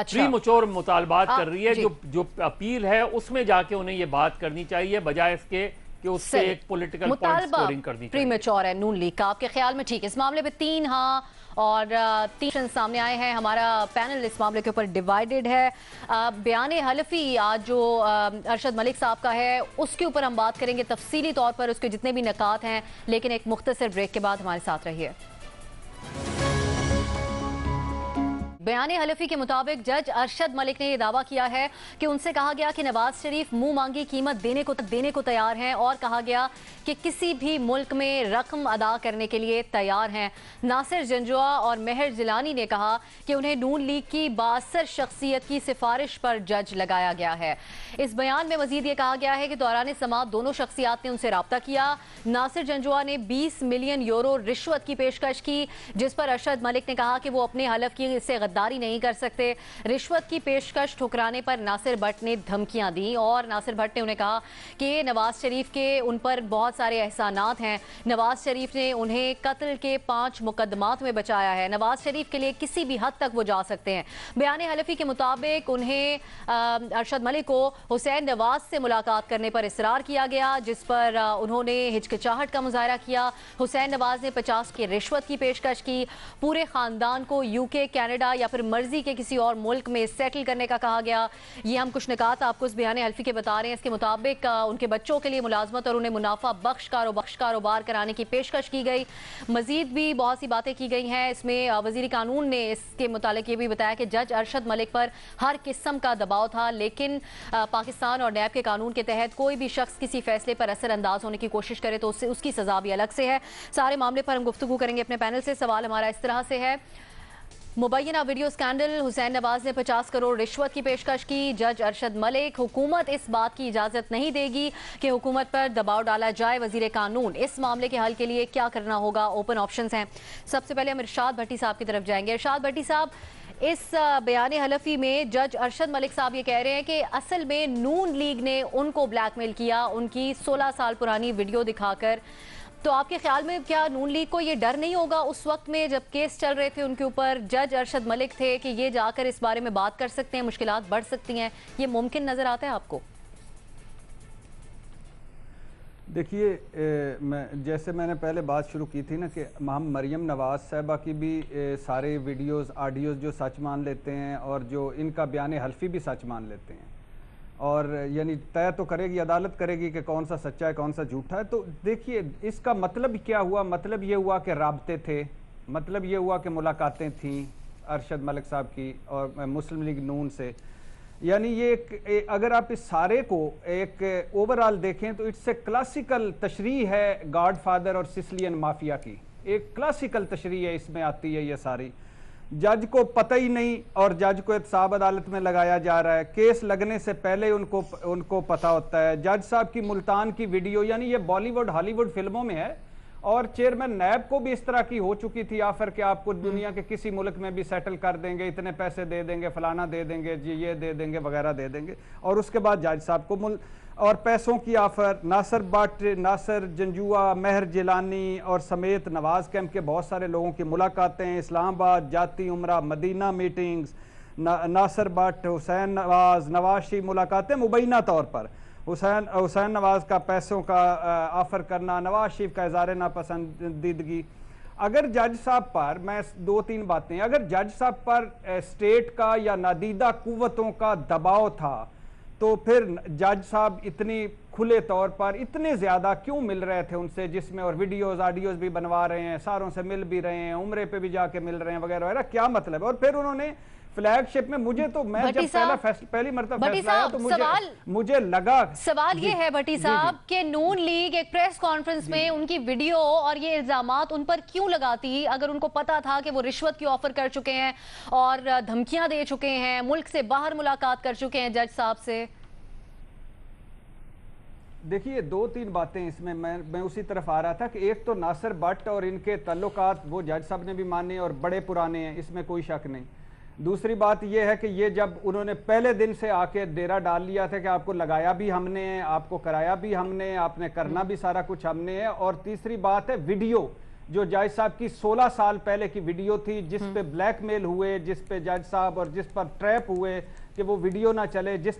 प्रीमेच्योर मुतालबात कर रही है। जो अपील है उसमें जाके उन्हें ये बात करनी चाहिए, बजाय इसके कि उससे एक पॉलिटिकल पॉइंट स्कोरिंग कर दी।
प्रीमेच्योर है नून लीग का आपके ख्याल में? ठीक है, इस मामले में 3 हाँ और 3 सामने आए हैं। हमारा पैनल इस मामले के ऊपर डिवाइडेड है। बयान हलफी आज जो अरशद मलिक साहब का है उसके ऊपर हम बात करेंगे तफसीली तौर पर, उसके जितने भी नकात हैं, लेकिन एक मुख्तसर ब्रेक के बाद हमारे साथ रहिए। बयान हलफी के मुताबिक जज अरशद मलिक ने यह दावा किया है कि उनसे कहा गया कि नवाज शरीफ मुंह मांगी कीमत देने को तैयार हैं, और कहा गया कि किसी भी मुल्क में रकम अदा करने के लिए तैयार हैं। नासिर जंजुआ और मेहर जिलानी ने कहा कि उन्हें नून लीग की 62 शख्सियत की सिफारिश पर जज लगाया गया है। इस बयान में मजीद ये कहा गया है कि दौरान समाअत दोनों शख्सियात ने उनसे रब्ता किया। नासिर जंजुआ ने 20 मिलियन यूरो रिश्वत की पेशकश की, जिस पर अरशद मलिक ने कहा कि वो अपने हलफ की से गद्दारी नहीं कर सकते। रिश्वत की पेशकश ठुकराने पर नासिर भट्ट ने धमकियां दी, और नासिर भट्ट ने उन्हें कहा कि नवाज शरीफ के उन पर बहुत सारे एहसानात हैं, नवाज शरीफ ने उन्हें कत्ल के 5 मुकदमात में बचाया है, नवाज शरीफ के लिए किसी भी हद तक वो जा सकते हैं। बयान हलफी के मुताबिक उन्हें अरशद मलिक को हुसैन नवाज से मुलाकात करने पर इसरार किया गया, जिस पर उन्होंने हिचकिचाहट का मुजाहरा किया। हुसैन नवाज ने 50 की रिश्वत की पेशकश की। पूरे खानदान को यूके, कनाडा या फिर मर्जी के किसी और मुल्क में सेटल करने का कहा गया। ये हम कुछ निकात आपको इस बयान हल्फी के बता रहे हैं। इसके मुताबिक उनके बच्चों के लिए मुलाजमत और उन्हें मुनाफा बख्श कारोबार कराने की पेशकश की गई। मजीद भी बहुत सी बातें की गई हैं। इसमें वजीर कानून ने इसके मुतालिक ये भी बताया कि जज अरशद मलिक पर हर किस्म का दबाव था, लेकिन पाकिस्तान और नैब के कानून के तहत कोई भी शख्स किसी फैसले पर असर अंदाज होने की कोशिश करे तो उसकी सजा भी अलग से है। सारे मामले पर हम गुफ्तगू करेंगे अपने पैनल से। सवाल हमारा इस तरह से है, मुबैना वीडियो स्कैंडल, हुसैन नवाज ने 50 करोड़ रिश्वत की पेशकश की। जज अरशद मलिक, हुकूमत इस बात की इजाजत नहीं देगी कि हुकूमत पर दबाव डाला जाए। वजीर कानून, इस मामले के हल के लिए क्या करना होगा? ओपन ऑप्शंस हैं। सबसे पहले हम इरशाद भट्टी साहब की तरफ जाएंगे। इरशाद भट्टी साहब, इस बयान हलफी में जज अरशद मलिक साहब ये कह रहे हैं कि असल में नून लीग ने उनको ब्लैकमेल किया, उनकी 16 साल पुरानी वीडियो दिखाकर। तो आपके ख्याल में क्या नून लीग को ये डर नहीं होगा उस वक्त में जब केस चल रहे थे उनके ऊपर, जज अरशद मलिक थे, कि ये जाकर इस बारे में बात कर सकते हैं, मुश्किलात बढ़ सकती हैं? ये मुमकिन नजर आता है आपको?
देखिए, जैसे मैंने पहले बात शुरू की थी ना कि हम मरियम नवाज साहिबा की भी सारे वीडियोस ऑडियोज जो सच मान लेते हैं, और जो इनका बयान हल्फी भी सच मान लेते हैं, और यानी तय तो करेगी, अदालत करेगी कि कौन सा सच्चा है कौन सा झूठा है। तो देखिए, इसका मतलब क्या हुआ? मतलब ये हुआ कि राब्ते थे, मतलब ये हुआ कि मुलाकातें थीं अरशद मलिक साहब की और मुस्लिम लीग नून से, यानी ये अगर आप इस सारे को एक ओवरऑल देखें तो इट्स ए क्लासिकल तशरीह है गॉडफादर और सिसिलियन माफिया की, एक क्लासिकल तशरीह है, इसमें आती है ये सारी। जज को पता ही नहीं और जज को एहतसाब अदालत में लगाया जा रहा है, केस लगने से पहले उनको पता होता है। जज साहब की मुल्तान की वीडियो, यानी ये बॉलीवुड हॉलीवुड फिल्मों में है, और चेयरमैन नैब को भी इस तरह की हो चुकी थी ऑफर कि आपको दुनिया के किसी मुल्क में भी सेटल कर देंगे, इतने पैसे दे देंगे, फलाना दे देंगे जी, ये दे देंगे वगैरह दे देंगे, और उसके बाद जज साहब को और पैसों की ऑफर। नासिर भट्ट, नासिर जंजुआ, महर जिलानी और समेत नवाज कैंप के बहुत सारे लोगों की मुलाकातें, इस्लामाबाद जाती उम्रा, मदीना मीटिंग्स, नासिर भट्ट, हुसैन नवाज, नवाज शरीफ मुलाकातें मुबैना तौर पर, हुसैन नवाज का पैसों का ऑफर करना, नवाज शरीफ का इज़हार नापसंदीदगी। अगर जज साहब पर, मैं 2-3 बातें, अगर जज साहब पर स्टेट का या नादीदा कुव्वतों का दबाव था तो फिर जज साहब इतनी खुले तौर पर इतने ज़्यादा क्यों मिल रहे थे उनसे, जिसमें और वीडियोज़ ऑडियोज़ भी बनवा रहे हैं, सारों से मिल भी रहे हैं, उम्रे पे भी जाके मिल रहे हैं वगैरह वगैरह, क्या मतलब है? और फिर उन्होंने फ्लैगशिप में, मुझे तो मैं जब पहली मरतबा फैसला आया तो मुझे लगा,
सवाल ये है भट्टी साहब कि नून लीग एक प्रेस कॉन्फ्रेंस में उनकी वीडियो और ये इल्जामात उन पर क्यों लगाती, अगर उनको पता था कि वो रिश्वत की ऑफर कर चुके हैं और धमकियां दे चुके हैं, मुल्क से बाहर मुलाकात कर चुके हैं जज साहब से?
देखिए 2-3 बातें इसमें मैं उसी तरफ आ रहा था कि एक तो नासिर भट्ट और इनके ताल्लुकात वो जज साहब ने भी माने और बड़े पुराने हैं, इसमें कोई शक नहीं। दूसरी बात यह है कि ये जब उन्होंने पहले दिन से आके डेरा डाल लिया था कि आपको लगाया भी हमने है, आपको कराया भी हमने, आपने करना भी सारा कुछ हमने है। और तीसरी बात है वीडियो, जो जज साहब की 16 साल पहले की वीडियो थी, जिस पे ब्लैकमेल हुए, जिस पे जज साहब और जिस पर ट्रैप हुए कि वो वीडियो ना चले, जिस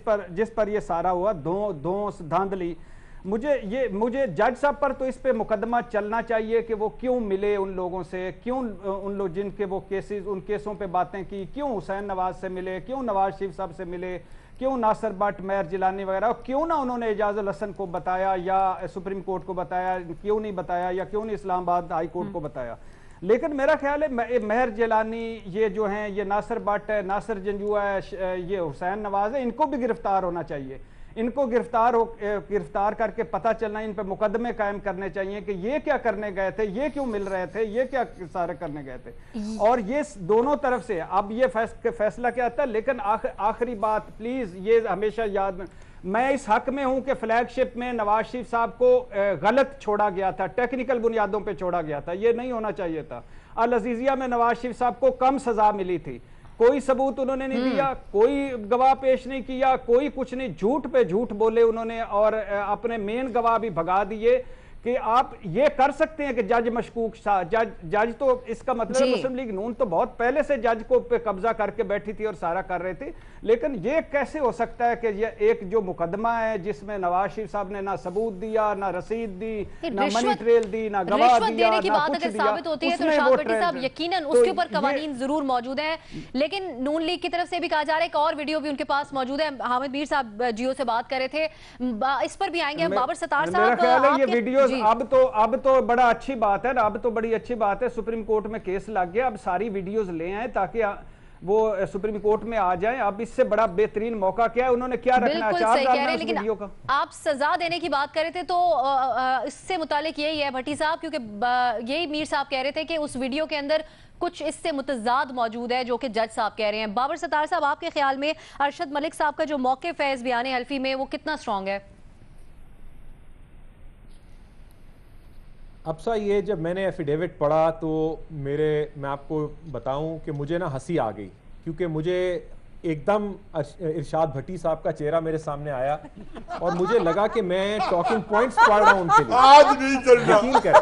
पर ये सारा हुआ धौंस धांधली। मुझे जज साहब पर तो इस पे मुकदमा चलना चाहिए कि वो क्यों मिले उन लोगों से, क्यों उन लोग जिनके वो केसेस, उन केसों पे बातें की, क्यों हुसैन नवाज से मिले, क्यों नवाज शरीफ साहब से मिले, क्यों नासिर भट्ट, महर जिलानी वगैरह, क्यों ना उन्होंने एजाजुल हसन को बताया या सुप्रीम कोर्ट को बताया, क्यों नहीं बताया, या क्यों नहीं इस्लामाबाद हाई कोर्ट को बताया। लेकिन मेरा ख्याल है महर जिलानी, ये जो हैं, ये नासिर भट्ट है, नासिर जंजुआ है, ये हुसैन नवाज है, इनको भी गिरफ्तार होना चाहिए। इनको गिरफ्तार करके पता चलना, इन पर मुकदमे कायम करने चाहिए कि ये क्या करने गए थे, ये क्यों मिल रहे थे, ये क्या सारे करने गए थे। और ये दोनों तरफ से अब ये फैसला क्या आता है। लेकिन आखिरी बात प्लीज ये हमेशा याद में, मैं इस हक में हूं कि फ्लैगशिप में नवाज शरीफ साहब को गलत छोड़ा गया था, टेक्निकल बुनियादों पर छोड़ा गया था, ये नहीं होना चाहिए था। अल अजीजिया में नवाज शरीफ साहब को कम सजा मिली थी, कोई सबूत उन्होंने नहीं दिया, कोई गवाह पेश नहीं किया, कोई कुछ नहीं, झूठ पे झूठ बोले उन्होंने और अपने मेन गवाह भी भगा दिए। कि आप ये कर सकते हैं कि जज मशकूक था, जज तो इसका मतलब मुस्लिम लीग नून तो बहुत पहले से जज को पे कब्जा करके बैठी थी और सारा कर रहे थे। लेकिन ये कैसे हो सकता है कि ये एक जो मुकदमा है जिसमें नवाज शरीफ साहब ने ना सबूत दिया, ना रसीद दी, ना मनी ट्रेल दी, ना गवाह दिया,
देने की बात अगर साबित होती है तो इरशाद भट्टी साहब यकीनन उसके ऊपर कवानीन जरूर मौजूद हैं। लेकिन नून लीग की तरफ से भी कहा जा रहा है एक और वीडियो भी उनके पास मौजूद है। हामिद मीर साहब जियो से बात कर रहे थे, इस पर भी आएंगे हम। बाबर सत्तार साहब,
अब तो बड़ा अच्छी बात है, अब तो बड़ी अच्छी बात है, सुप्रीम कोर्ट में केस लग गया, अब सारी वीडियोस ले आए ताकि वो सुप्रीम कोर्ट में आ जाए। अब इससे बड़ा बेहतरीन मौका क्या है, उन्होंने क्या रखना है,
लेकिन आप सजा देने की बात कर रहे थे तो इससे मुतालिक यही है भट्टी साहब, क्योंकि यही मीर साहब कह रहे थे कि उस वीडियो के अंदर कुछ इससे मुतजाद मौजूद है जो कि जज साहब कह रहे हैं। बाबर सत्तार साहब, आपके ख्याल में अरशद मलिक साहब का जो मौक़िफ़ है इस बयान हल्फी में वो कितना स्ट्रॉन्ग है?
अब सा ये जब मैंने एफिडेविट पढ़ा तो मैं आपको बताऊं कि मुझे ना हंसी आ गई, क्योंकि मुझे एकदम इरशाद भट्टी साहब का चेहरा मेरे सामने आया और मुझे लगा कि मैं टॉकिंग पॉइंट्स पढ़ रहा हूं उनके लिए।
आज नहीं चल रहा,
यकीन करें।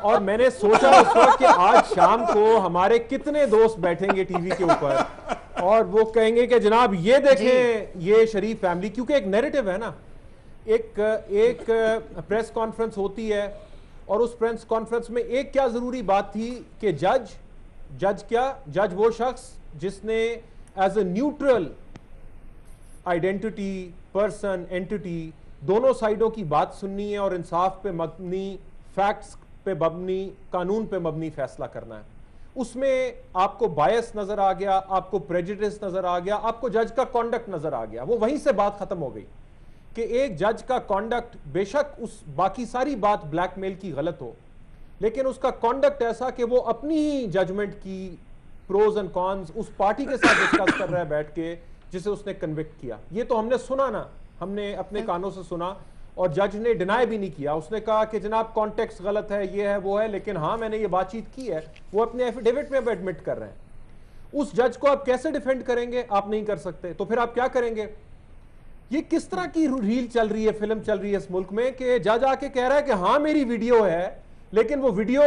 और मैंने सोचा उस वक्त कि आज शाम को हमारे कितने दोस्त बैठेंगे टीवी के ऊपर और वो कहेंगे कि जनाब ये देखें ये शरीफ फैमिली, क्योंकि एक नैरेटिव है ना, एक प्रेस कॉन्फ्रेंस होती है और उस प्रेस कॉन्फ्रेंस में एक क्या जरूरी बात थी कि जज वो शख्स जिसने as a neutral identity, person, entity, दोनों साइडों की बात सुननी है और इंसाफ पे मबनी फैक्ट्स पे मबनी, कानून पे मबनी फैसला करना है। उसमें आपको बायस नजर आ गया, आपको प्रेजुडिस नजर आ गया, आपको जज का कॉन्डक्ट नजर आ गया, वो वहीं से बात खत्म हो गई कि एक जज का कॉन्डक्ट, बेशक उस बाकी सारी बात ब्लैकमेल की गलत हो, लेकिन उसका कॉन्डक्ट ऐसा कि वो अपनी ही जजमेंट की प्रोज एंड कॉन्स उस पार्टी के साथ डिस्कस कर रहा है बैठ के जिसे उसने कन्विक्ट किया। ये तो हमने सुना ना, हमने अपने कानों से सुना, और जज ने डिनाई भी नहीं किया। उसने कहा कि जनाब कॉन्टेक्स्ट गलत है, ये है, वो है, लेकिन हाँ मैंने ये बातचीत की है। वो अपने एफिडेविट में एडमिट कर रहे हैं। उस जज को आप कैसे डिफेंड करेंगे? आप नहीं कर सकते। तो फिर आप क्या करेंगे? ये किस तरह की रील चल रही है, फिल्म चल रही है इस मुल्क में कि जज आके कह रहा है कि हाँ मेरी वीडियो है, लेकिन वो वीडियो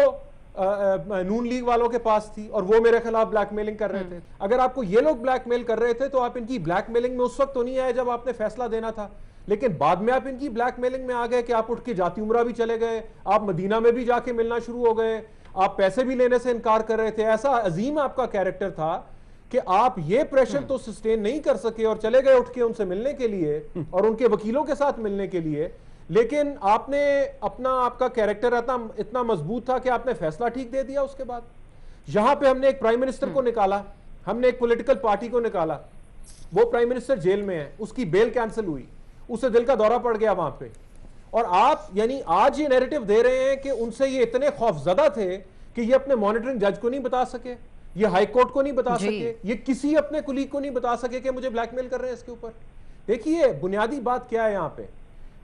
नून लीग वालों के पास थी और वो मेरे खिलाफ ब्लैकमेलिंग कर रहे थे। अगर आपको ये लोग ब्लैकमेल कर रहे थे तो आप इनकी ब्लैकमेलिंग में उस वक्त तो नहीं आए जब आपने फैसला देना था, लेकिन बाद में आप इनकी ब्लैकमेलिंग में आ गए कि आप उठ के जाती उमरा भी चले गए, आप मदीना में भी जाके मिलना शुरू हो गए, आप पैसे भी लेने से इनकार कर रहे थे। ऐसा अजीम आपका कैरेक्टर था कि आप ये प्रेशर तो सस्टेन नहीं कर सके और चले गए उठ के उनसे मिलने के लिए और उनके वकीलों के साथ मिलने के लिए। लेकिन आपने आपका कैरेक्टर इतना मजबूत था कि आपने फैसला ठीक दे दिया। उसके बाद यहां पे हमने एक प्राइम मिनिस्टर को निकाला, हमने एक पॉलिटिकल पार्टी को निकाला, वो प्राइम मिनिस्टर जेल में है, उसकी बेल कैंसिल हुई, उसे दिल का दौरा पड़ गया वहां पे। और आप यानी आज ये नैरेटिव दे रहे हैं कि उनसे ये इतने खौफजदा थे कि ये अपने मॉनिटरिंग जज को नहीं बता सके, ये हाई कोर्ट को नहीं बता सके, ये किसी अपने कुलीग को नहीं बता सके कि मुझे ब्लैकमेल कर रहे हैं इसके ऊपर। देखिए बुनियादी बात क्या है यहां पे,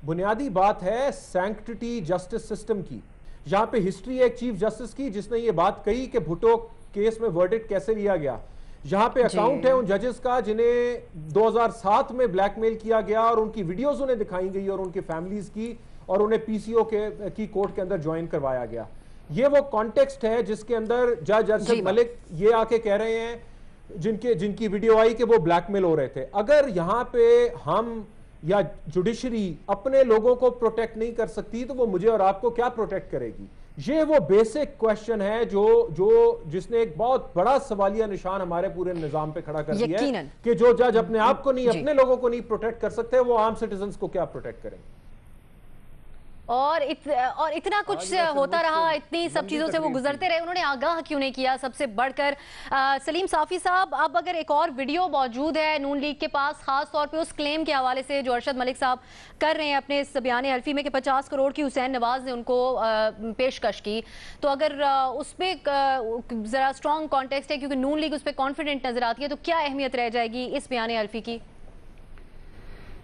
बुनियादी बात है सैंक्टिटी जस्टिस सिस्टम की। यहां पे हिस्ट्री है एक चीफ जस्टिस की जिसने ये बात कही कि भुट्टो केस में वर्डिक्ट कैसे लिया गया। यहां पे अकाउंट है उन जजेस का जिन्हें 2007 में ब्लैकमेल किया गया और उनकी वीडियोस उन्हें दिखाई गई और उनकी फैमिलीज की, और उन्हें पीसीओ की कोर्ट के अंदर ज्वाइन करवाया गया। ये वो कॉन्टेक्स्ट है जिसके अंदर जज अरशद मलिक ये आके कह रहे हैं जिनकी वीडियो आई कि वो ब्लैकमेल हो रहे थे। अगर यहां पे हम या जुडिशरी अपने लोगों को प्रोटेक्ट नहीं कर सकती तो वो मुझे और आपको क्या प्रोटेक्ट करेगी? ये वो बेसिक क्वेश्चन है जिसने एक बहुत बड़ा सवालिया निशान हमारे पूरे निजाम पे खड़ा कर दिया है कि जो जज अपने आप को नहीं, अपने लोगों को नहीं प्रोटेक्ट कर सकते, वो आम सिटीजन्स को क्या प्रोटेक्ट करेंगे?
और इतना कुछ होता रहा, इतनी सब चीजों से वो गुजरते रहे, उन्होंने आगाह क्यों नहीं किया? सबसे बढ़कर सलीम साफी साहब, अब अगर एक और वीडियो मौजूद है नून लीग के पास, खास तौर पे उस क्लेम के हवाले से जो अरशद मलिक साहब कर रहे हैं अपने इस बयान हल्फी में कि 50 करोड़ की हुसैन नवाज ने उनको पेशकश की, तो अगर उस पर जरा स्ट्रॉन्ग कॉन्टेक्स्ट है क्योंकि नून लीग उस पर कॉन्फिडेंट नजर आती है, तो क्या अहमियत रह जाएगी इस बयान हल्फी की?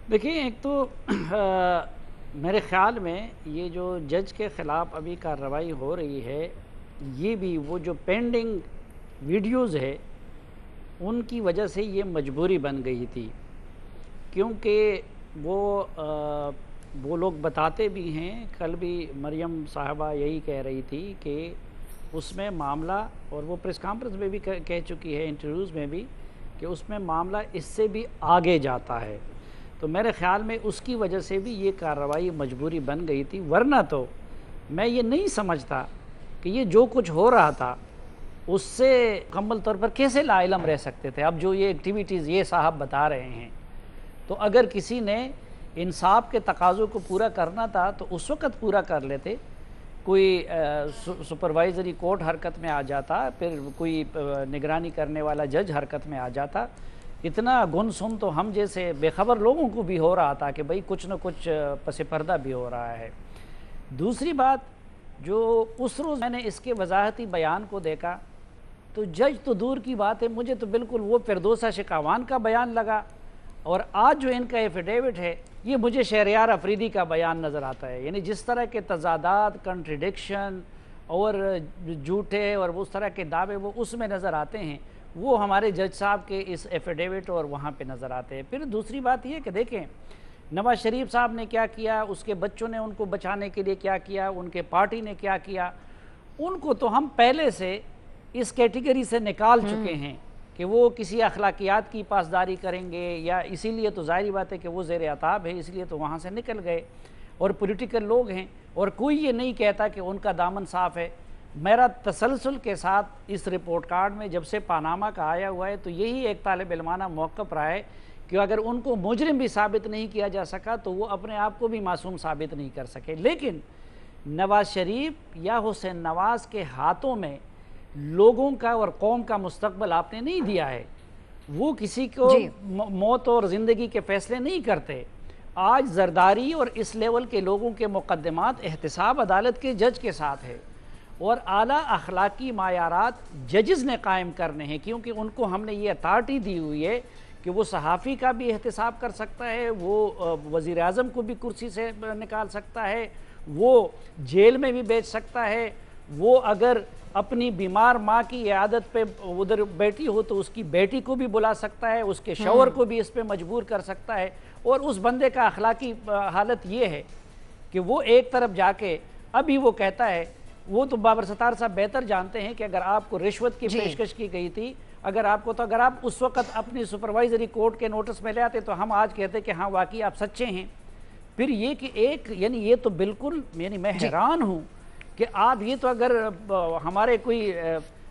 देखिए, एक तो मेरे ख़्याल में ये जो जज के ख़िलाफ़ अभी कार्रवाई हो रही है, ये भी वो जो पेंडिंग वीडियोज़ है उनकी वजह से ये मजबूरी बन गई थी, क्योंकि वो लोग बताते भी हैं, कल भी मरियम साहबा यही कह रही थी कि उसमें मामला, और वो प्रेस कॉन्फ्रेंस में भी कह चुकी है, इंटरव्यूज़ में भी, कि उसमें मामला इससे भी आगे जाता है। तो मेरे ख़्याल में उसकी वजह से भी ये कार्रवाई मजबूरी बन गई थी, वरना तो मैं ये नहीं समझता कि ये जो कुछ हो रहा था उससे मुकम्मल तौर पर कैसे लाइलम रह सकते थे। अब जो ये एक्टिविटीज़ ये साहब बता रहे हैं, तो अगर किसी ने इंसाफ के तकाज़ों को पूरा करना था तो उस वक़्त पूरा कर लेते, कोई सुपरवाइज़री कोर्ट हरकत में आ जाता, फिर कोई निगरानी करने वाला जज हरकत में आ जाता। इतना गुन सुन तो हम जैसे बेखबर लोगों को भी हो रहा था कि भाई कुछ न कुछ पसे पर्दा भी हो रहा है। दूसरी बात, जो उस रोज़ मैंने इसके वजाहती बयान को देखा तो जज तो दूर की बात है, मुझे तो बिल्कुल वो फिरदौसा शिकावान का बयान लगा, और आज जो इनका एफिडेविट है ये मुझे शहरयार अफरीदी का बयान नज़र आता है। यानी जिस तरह के तजादात, कंट्रडिक्शन और झूठे और उस तरह के दावे वो उसमें नज़र आते हैं, वो हमारे जज साहब के इस एफिडेविट और वहाँ पे नज़र आते हैं। फिर दूसरी बात ये कि देखें नवाज शरीफ साहब ने क्या किया, उसके बच्चों ने उनको बचाने के लिए क्या किया, उनके पार्टी ने क्या किया, उनको तो हम पहले से इस कैटेगरी से निकाल चुके हैं कि वो किसी अखलाकियात की पासदारी करेंगे, या इसीलिए तो ज़ाहिर बात है कि वो ज़ेर अताब है, इसलिए तो वहाँ से निकल गए और पॉलिटिकल लोग हैं, और कोई ये नहीं कहता कि उनका दामन साफ़ है। मेरा तसलसल के साथ इस रिपोर्ट कार्ड में जब से पानामा का आया हुआ है तो यही एक तालिब इल्माना मौक़िफ़ रहा है कि अगर उनको मुजरिम भी साबित नहीं किया जा सका तो वो अपने आप को भी मासूम साबित नहीं कर सके। लेकिन नवाज शरीफ या हुसैन नवाज के हाथों में लोगों का और कौम का मुस्तकबल आपने नहीं दिया है। वो किसी को मौत और ज़िंदगी के फैसले नहीं करते। आज जरदारी और इस लेवल के लोगों के मुकदमात एहतसाब अदालत के जज के साथ है और आला अखलाकी मायारात जजेस ने कायम करने हैं, क्योंकि उनको हमने ये अथॉरिटी दी हुई है कि वो सहाफ़ी का भी एहतसाब कर सकता है, वो वज़ीर आज़म को भी कुर्सी से निकाल सकता है, वो जेल में भी भेज सकता है, वो अगर अपनी बीमार माँ की इयादत पे उधर बैठी हो तो उसकी बेटी को भी बुला सकता है, उसके शौहर को भी इस पे मजबूर कर सकता है। और उस बंदे का अखलाकी हालत ये है कि वो एक तरफ जाके अभी वो कहता है, वो तो बाबर सत्तार साहब बेहतर जानते हैं कि अगर आपको रिश्वत की पेशकश की गई थी, अगर आप उस वक़्त अपनी सुपरवाइजरी कोर्ट के नोटिस में ले आते तो हम आज कहते कि हाँ वाकई आप सच्चे हैं। फिर ये कि एक यानी ये तो बिल्कुल यानी मैं हैरान हूँ कि आप ये तो अगर हमारे कोई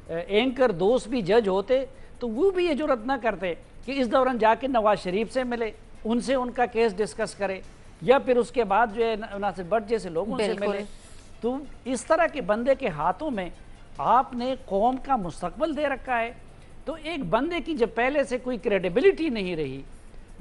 एंकर दोस्त भी जज होते तो वो भी ये जुर्रत ना करते कि इस दौरान जाके नवाज शरीफ से मिले, उनसे उनका केस डिस्कस करे, या फिर उसके बाद जो है नासिर भट्ट जैसे लोगों से मिले। तो इस तरह के बंदे के हाथों में आपने कौम का मुस्तकबल दे रखा है। तो एक बंदे की जब पहले से कोई क्रेडिबिलिटी नहीं रही,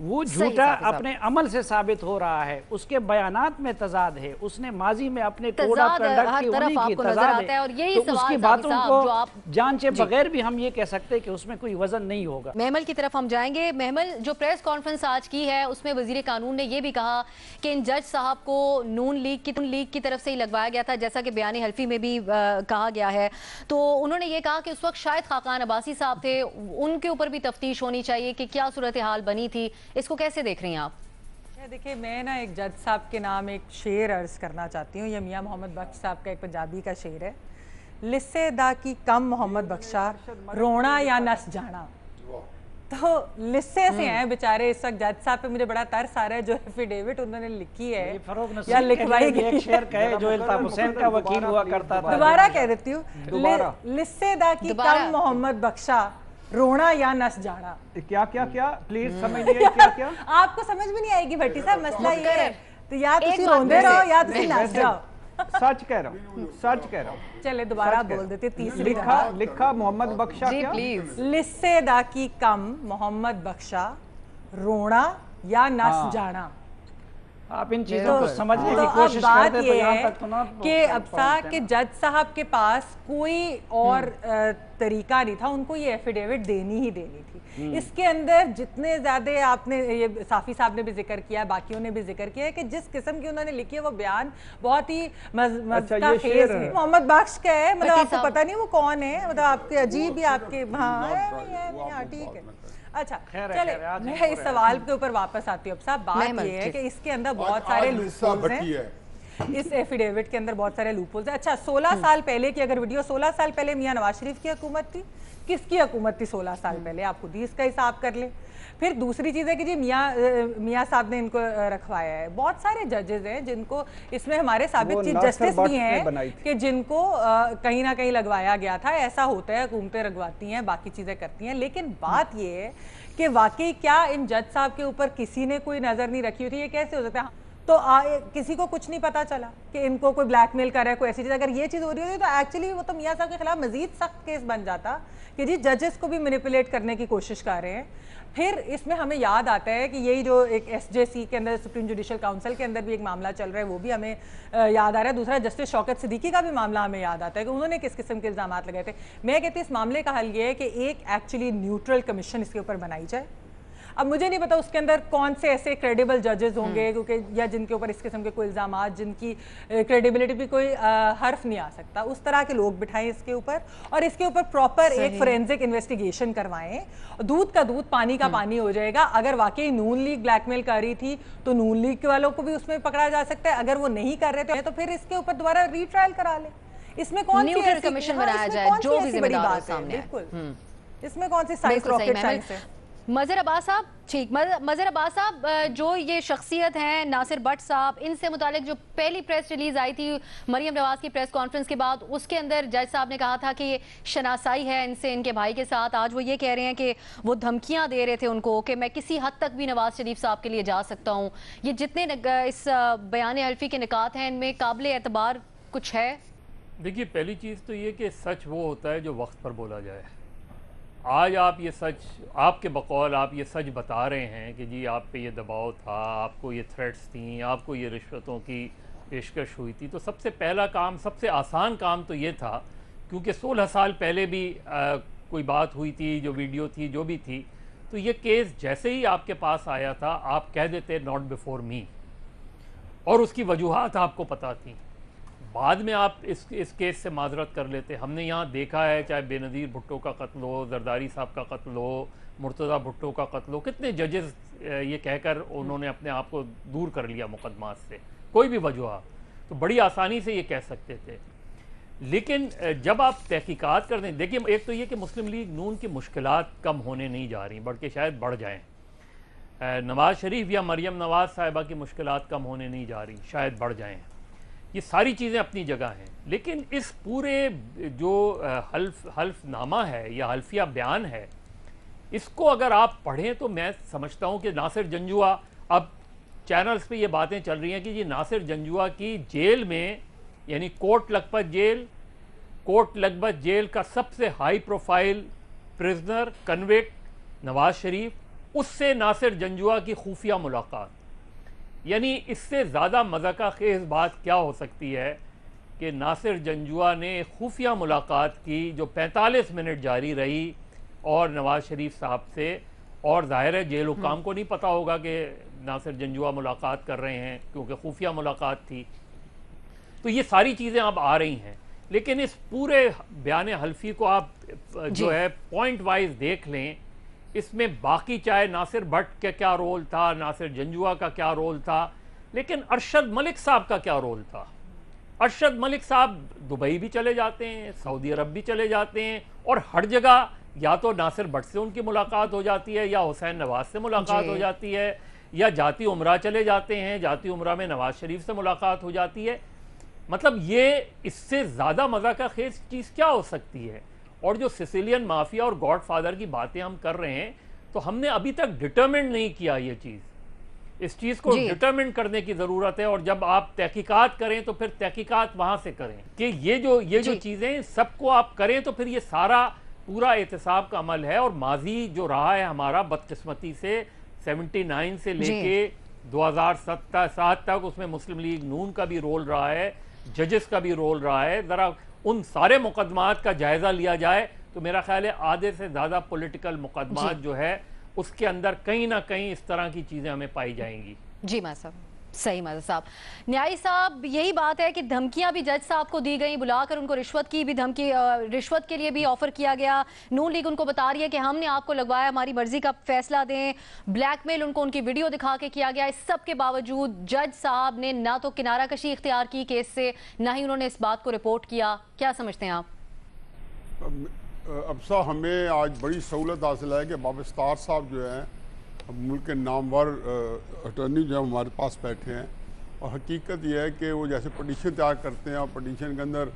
वो झूठा अपने अमल से साबित हो रहा है, उसके बयानात में तजाद है, उसने माजी में अपने कोड ऑफ कंडक्ट की उन्हीं की तजाद है, और यही तो उसकी बातों को जांचे बगैर भी हम ये कह सकते हैं कि उसमें कोई वजन नहीं होगा।
महमल की तरफ हम जाएंगे। महमल, जो प्रेस कॉन्फ्रेंस आज की है उसमें वजीर कानून ने ये भी कहा कि इन जज साहब को नून लीग की तरफ से ही लगवाया गया था, जैसा कि बयान हल्फी में भी कहा गया है। तो उन्होंने ये कहा कि उस वक्त शायद खाकान अब्बासी साहब थे, उनके ऊपर भी तफ्तीश होनी चाहिए कि क्या सूरत हाल बनी थी। इसको कैसे देख रही हैं आप?
देखिए, मैं ना एक जज साहब के नाम एक शेर अर्ज करना चाहती हूँ। ये मियाँ मोहम्मद बख्श साहब का एक पंजाबी का शेर है। लिस्से दा की कम मोहम्मद बख्शा, रोना या नस जाना। तो लिस्से से हैं बेचारे इस वक्त जज साहब पे। मुझे बड़ा तरस आ रहा है जो एफिडेविट उन्होंने लिखी है या लिखवाई गई।
शेर कहे जो इल्ताफ हुसैन का वकील हुआ करता था।
दोबारा कह देती हूँ, लिस्से दा की कम मोहम्मद बख्शा, रोना या नस जाना।
क्या क्या क्या प्लीज समझ लीजिए क्या क्या
आपको समझ में नहीं आएगी भट्टी साहब, मसला ये है। तो या तुसी रोंदे रहो या तुसी नस जाओ।
सच कह रहा हूँ, सच कह रहा हूँ।
चले दोबारा बोल देते तीसरी
लिखा मोहम्मद बख्शा क्या?
लिस्से दा की कम मोहम्मद बख्शा, रोना या नस जाना।
आप इन चीजों को समझने की कोशिश करते तो यहाँ तक तो ना
कि अब्सा के जज साहब के पास कोई और तरीका नहीं था, उनको ये एफिडेविट देनी ही देनी थी। इसके अंदर जितने ज्यादा आपने ये साफी साहब ने भी जिक्र किया, बाकियों ने भी जिक्र किया है कि जिस किस्म की उन्होंने लिखी है वो बयान बहुत ही मज़ेदार है। मोहम्मद बख्श का है, मतलब आपको पता नहीं वो कौन है, मतलब आपके अजीब ही आपके हाँ ठीक है। अच्छा चले, मैं इस सवाल के ऊपर वापस आती हूँ। अब साहब बात ये है कि इसके अंदर बहुत सारे लूपहोल्स हैं, इस एफिडेविट के अंदर बहुत सारे लूपहोल्स हैं। अच्छा 16 साल पहले की अगर वीडियो, 16 साल पहले मियां नवाज शरीफ की हुकूमत थी, किसकी हुकूमत थी 16 साल पहले, आप खुद ही इसका हिसाब कर ले। फिर दूसरी चीज़ है कि जी मियाँ साहब ने इनको रखवाया है। बहुत सारे जजेस हैं जिनको इसमें हमारे साबित चीफ जस्टिस भी हैं कि जिनको कहीं ना कहीं लगवाया गया था। ऐसा होता है, हुकूमतें लगवाती हैं, बाकी चीज़ें करती हैं, लेकिन बात ये है कि वाकई क्या इन जज साहब के ऊपर किसी ने कोई नज़र नहीं रखी हुई थी? ये कैसे हो सकता है? तो किसी को कुछ नहीं पता चला कि इनको कोई ब्लैकमेल कर रहा है, कोई ऐसी चीज़। अगर ये चीज़ हो रही होती तो एक्चुअली वो तो मियाँ साहब के खिलाफ मजीद सख्त केस बन जाता कि जी जजेस को भी मैनिपुलेट करने की कोशिश कर रहे हैं। फिर इसमें हमें याद आता है कि यही जो एक SJC के अंदर, सुप्रीम जुडिशल काउंसिल के अंदर भी एक मामला चल रहा है, वो भी हमें याद आ रहा है। दूसरा जस्टिस शौकत सिद्दीकी का भी मामला हमें याद आता है कि उन्होंने किस किस्म के इल्ज़ाम लगाए थे। मैं कहती हूँ इस मामले का हल ये है कि एक एक्चुअली न्यूट्रल कमीशन इसके ऊपर बनाई जाए। अब मुझे नहीं पता उसके अंदर कौन से ऐसे क्रेडिबल जजेस होंगे, क्योंकि या जिनके ऊपर इस किस्म के कोई इल्ज़ाम, जिनकी क्रेडिबिलिटी भी कोई हर्फ नहीं आ सकता, उस तरह के लोग बिठाएं इसके ऊपर, और इसके ऊपर प्रॉपर एक फोरेंसिक इन्वेस्टिगेशन करवाएं। दूध का दूध, पानी का पानी हो जाएगा। अगर वाकई नून लीग ब्लैकमेल कर रही थी तो नून लीग वालों को भी उसमें पकड़ा जा सकता है। अगर वो नहीं कर रहे थे तो फिर इसके ऊपर दोबारा रीट्रायल करा ले। इसमें कौन सी कमीशन बनाया जाए, जो भी जिम्मेदार बात है, बिल्कुल इसमें कौन सी साइंस, रॉकेट साइंस है।
मज़हर अब्बास साहब, ठीक, मज़हर अब्बास साहब, जो ये शख्सियत हैं नासिर भट्ट साहब, इनसे मुतालिक जो पहली प्रेस रिलीज आई थी मरियम नवाज की प्रेस कॉन्फ्रेंस के बाद, उसके अंदर जज साहब ने कहा था कि ये शनासाई है इनसे, इनके भाई के साथ। आज वो ये कह रहे हैं कि वो धमकियां दे रहे थे उनको कि मैं किसी हद तक भी नवाज शरीफ साहब के लिए जा सकता हूँ। ये जितने इस बयान हल्फी के निकात हैं, इनमें काबिल एतबार कुछ है?
देखिए, पहली चीज़ तो ये कि सच वो होता है जो वक्त पर बोला जाए। आज आप ये सच, आपके बकौल आप ये सच बता रहे हैं कि जी आप पे ये दबाव था, आपको ये थ्रेट्स थी, आपको ये रिश्वतों की पेशकश हुई थी, तो सबसे पहला काम, सबसे आसान काम तो ये था, क्योंकि 16 साल पहले भी कोई बात हुई थी, जो वीडियो थी, जो भी थी, तो ये केस जैसे ही आपके पास आया था आप कह देते नॉट बिफोर मी, और उसकी वजूहात आपको पता थी। बाद में आप इस केस से माजरत कर लेते। हमने यहाँ देखा है, चाहे बेनज़ीर भुट्टो का कत्ल हो, जरदारी साहब का कत्ल हो, मुर्तज़ा भुट्टो का कत्ल हो, कितने जजेस ये कहकर उन्होंने अपने आप को दूर कर लिया मुकदमात से, कोई भी वजह, तो बड़ी आसानी से ये कह सकते थे। लेकिन जब आप तहकीकात कर दें, देखिए एक तो ये कि मुस्लिम लीग नून की मुश्किलात कम होने नहीं जा रही, बल्कि शायद बढ़ जाएँ। नवाज़ शरीफ या मरियम नवाज़ साहिबा की मुश्किलात कम होने नहीं जा रही, शायद बढ़ जाएँ। ये सारी चीज़ें अपनी जगह हैं, लेकिन इस पूरे जो हल्फनामा है या हल्फिया बयान है, इसको अगर आप पढ़ें तो मैं समझता हूँ कि नासिर जंजुआ, अब चैनल्स पे ये बातें चल रही हैं कि जी नासिर जंजुआ की जेल में, यानी कोट लखपत जेल का सबसे high profile prisoner convict Nawaz Sharif, उससे नासिर जंजुआ की खुफिया मुलाकात, यानी इससे ज़्यादा मज़ाका खेज़ बात क्या हो सकती है कि नासिर जंजुआ ने खुफिया मुलाकात की जो 45 मिनट जारी रही और नवाज़ शरीफ साहब से, और ज़ाहिर है जेल हुकाम को नहीं पता होगा कि नासिर जंजुआ मुलाकात कर रहे हैं, क्योंकि खुफिया मुलाकात थी। तो ये सारी चीज़ें अब आ रही हैं, लेकिन इस पूरे बयान हल्फी को आप जो है पॉइंट वाइज देख लें, इसमें बाकी चाहे नासिर भट्ट का क्या रोल था, नासिर जंजुआ का क्या रोल था, लेकिन अरशद मलिक साहब का क्या रोल था। अरशद मलिक साहब दुबई भी चले जाते हैं, सऊदी अरब भी चले जाते हैं, और हर जगह या तो नासिर भट्ट से उनकी मुलाकात हो जाती है, या हुसैन नवाज से मुलाकात हो जाती है, या जाती उमरा चले जाते हैं, जाती उमरा में नवाज शरीफ से मुलाकात हो जाती है। मतलब ये इससे ज़्यादा मज़ा का खेज चीज़ क्या हो सकती है। और जो सिसिलियन माफिया और गॉडफादर की बातें हम कर रहे हैं, तो हमने अभी तक डिटरमिन नहीं किया ये चीज़, इस चीज़ को डिटरमिन करने की ज़रूरत है। और जब आप तहकीकात करें तो फिर तहकीकात वहाँ से करें कि ये जो चीज़ें सबको आप करें, तो फिर ये सारा पूरा एहतसाब का अमल है। और माजी जो रहा है हमारा बदकिस्मती से 79 से लेके 2007 तक, उसमें मुस्लिम लीग नून का भी रोल रहा है, जजेस का भी रोल रहा है। ज़रा उन सारे मुकदमात का जायज़ा लिया जाए तो मेरा ख्याल है आधे से ज़्यादा पॉलिटिकल मुकदमात जो है उसके अंदर कहीं ना कहीं इस तरह की चीज़ें हमें पाई जाएंगी।
जी माज़ साहब, सही माज़ साहब। न्यायी साहब, यही बात है कि धमकियां भी जज साहब को दी गई, बुलाकर उनको रिश्वत की भी धमकी, रिश्वत के लिए भी ऑफर किया गया। नून लीग उनको बता रही है कि हमने आपको लगवाया, हमारी मर्जी का फैसला दें। ब्लैकमेल उनको उनकी वीडियो दिखा के किया गया। इस सब के बावजूद जज साहब ने ना तो किनारा कशी इख्तियार की केस से, ना ही उन्होंने इस बात को रिपोर्ट किया। क्या समझते हैं आप?
अब्सा, हमें आज बड़ी सहूलत हासिल है कि बाबस्तार साहब जो हैं मुल्क के नामवर अटर्नी जो हमारे पास बैठे हैं, और हकीकत यह है कि वो जैसे पटिशन तैयार करते हैं, और पटिशन के अंदर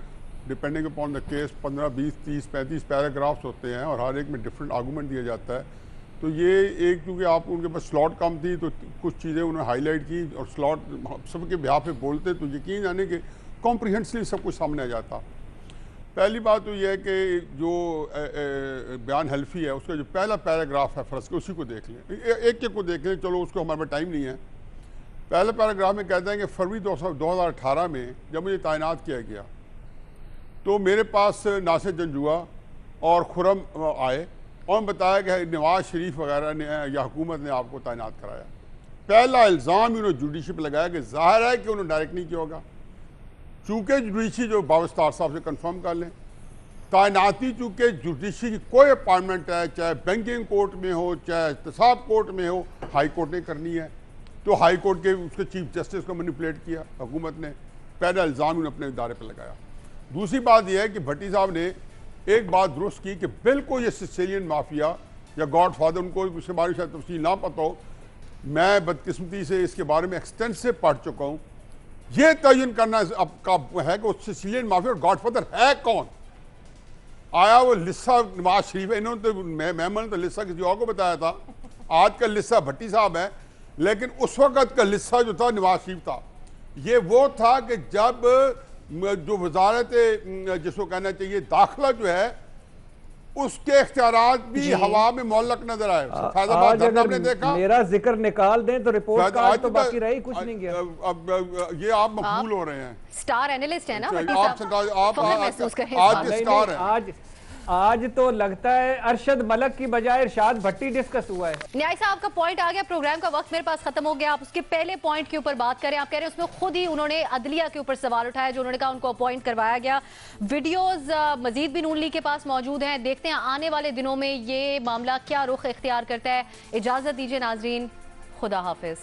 depending upon the case 15, 20, 30, 35 paragraphs होते हैं, और हर एक में डिफरेंट आर्गूमेंट दिया जाता है। तो ये एक, क्योंकि आप उनके पास स्लॉट कम थी तो कुछ चीज़ें उन्होंने हाईलाइट की, और स्लॉट सबके बिहाफ पे बोलते तो यकीन जाने कि कॉम्प्रिहेंसिवली सब कुछ सामने आ जाता। पहली बात तो यह है कि जो बयान हल्फी है उसका जो पहला पैराग्राफ है फ़र्ज़ के, उसी को देख लें, एक को देख लें, चलो उसको हमारे पास टाइम नहीं है। पहले पैराग्राफ में कहते हैं कि फरवरी 2018 में जब मुझे तैनात किया गया तो मेरे पास नासिर जंजुआ और खुरम आए और बताया कि नवाज शरीफ वगैरह ने या हुकूमत ने आपको तैनात कराया। पहला इल्ज़ाम ही उन्होंने जुडिशरी पर लगाया कि ज़ाहिर है कि उन्होंने डायरेक्ट नहीं किया होगा, चूँकि जुडिशरी जो बाबस्तार साहब से कंफर्म कर लें तैनाती, चूँकि जुडिशरी की कोई अपॉइंटमेंट है, चाहे बैंकिंग कोर्ट में हो, चाहे एहतसाब कोर्ट में हो, हाई कोर्ट ने करनी है, तो हाई कोर्ट के उसके चीफ जस्टिस को मैनिपुलेट किया हुकूमत ने। पहला इल्ज़ाम उन्होंने अपने इदारे पर लगाया। दूसरी बात यह है कि भट्टी साहब ने एक बात दुरुस्त की कि बिल्कुल ये सिसिलियन माफिया या गॉड फादर, उनको उसके बारे में शायद तफसील ना पता हो, मैं बदकिस्मती से इसके बारे में एक्सटेंसिव पढ़ चुका हूँ। ये तयन करना अब है कि सिसिलियन माफिया और गॉड फादर है कौन। आया वो लिस्सा नवाज शरीफ है, इन्होंने तो मैंने तो लिस्सा किसी और को बताया था, आज का लिस्सा भट्टी साहब है, लेकिन उस वक़्त का लिस्सा जो था नवाज शरीफ था। ये वो था कि जब जो वजारत जिसको कहना चाहिए दाखिला जो है उसके इख्तियारात भी हवा में मोहल्लक नजर आए। फैजाबाद धरना हमने देखा,
मेरा जिक्र निकाल दें तो रिपोर्ट कार्ड तो बाकी रही कुछ नहीं गया।
अब ये आप मकबूल हो रहे हैं,
स्टार एनालिस्ट है ना
आप आज स्टार हैं।
आज तो लगता है अरशद मलक की बजाय इरशाद भट्टी डिस्कस हुआ है।
न्याय साहब का पॉइंट आ गया, प्रोग्राम का वक्त मेरे पास खत्म हो गया। आप उसके पहले पॉइंट के ऊपर बात करें। आप कह रहे हैं उसमें खुद ही उन्होंने अदलिया के ऊपर सवाल उठाया, जो उन्होंने कहा उनको अपॉइंट करवाया गया। वीडियोस मजीद भी नून लीग के पास मौजूद हैं। देखते हैं आने वाले दिनों में ये मामला क्या रुख इख्तियार करता है। इजाजत दीजिए नाजरीन, खुदा हाफिज।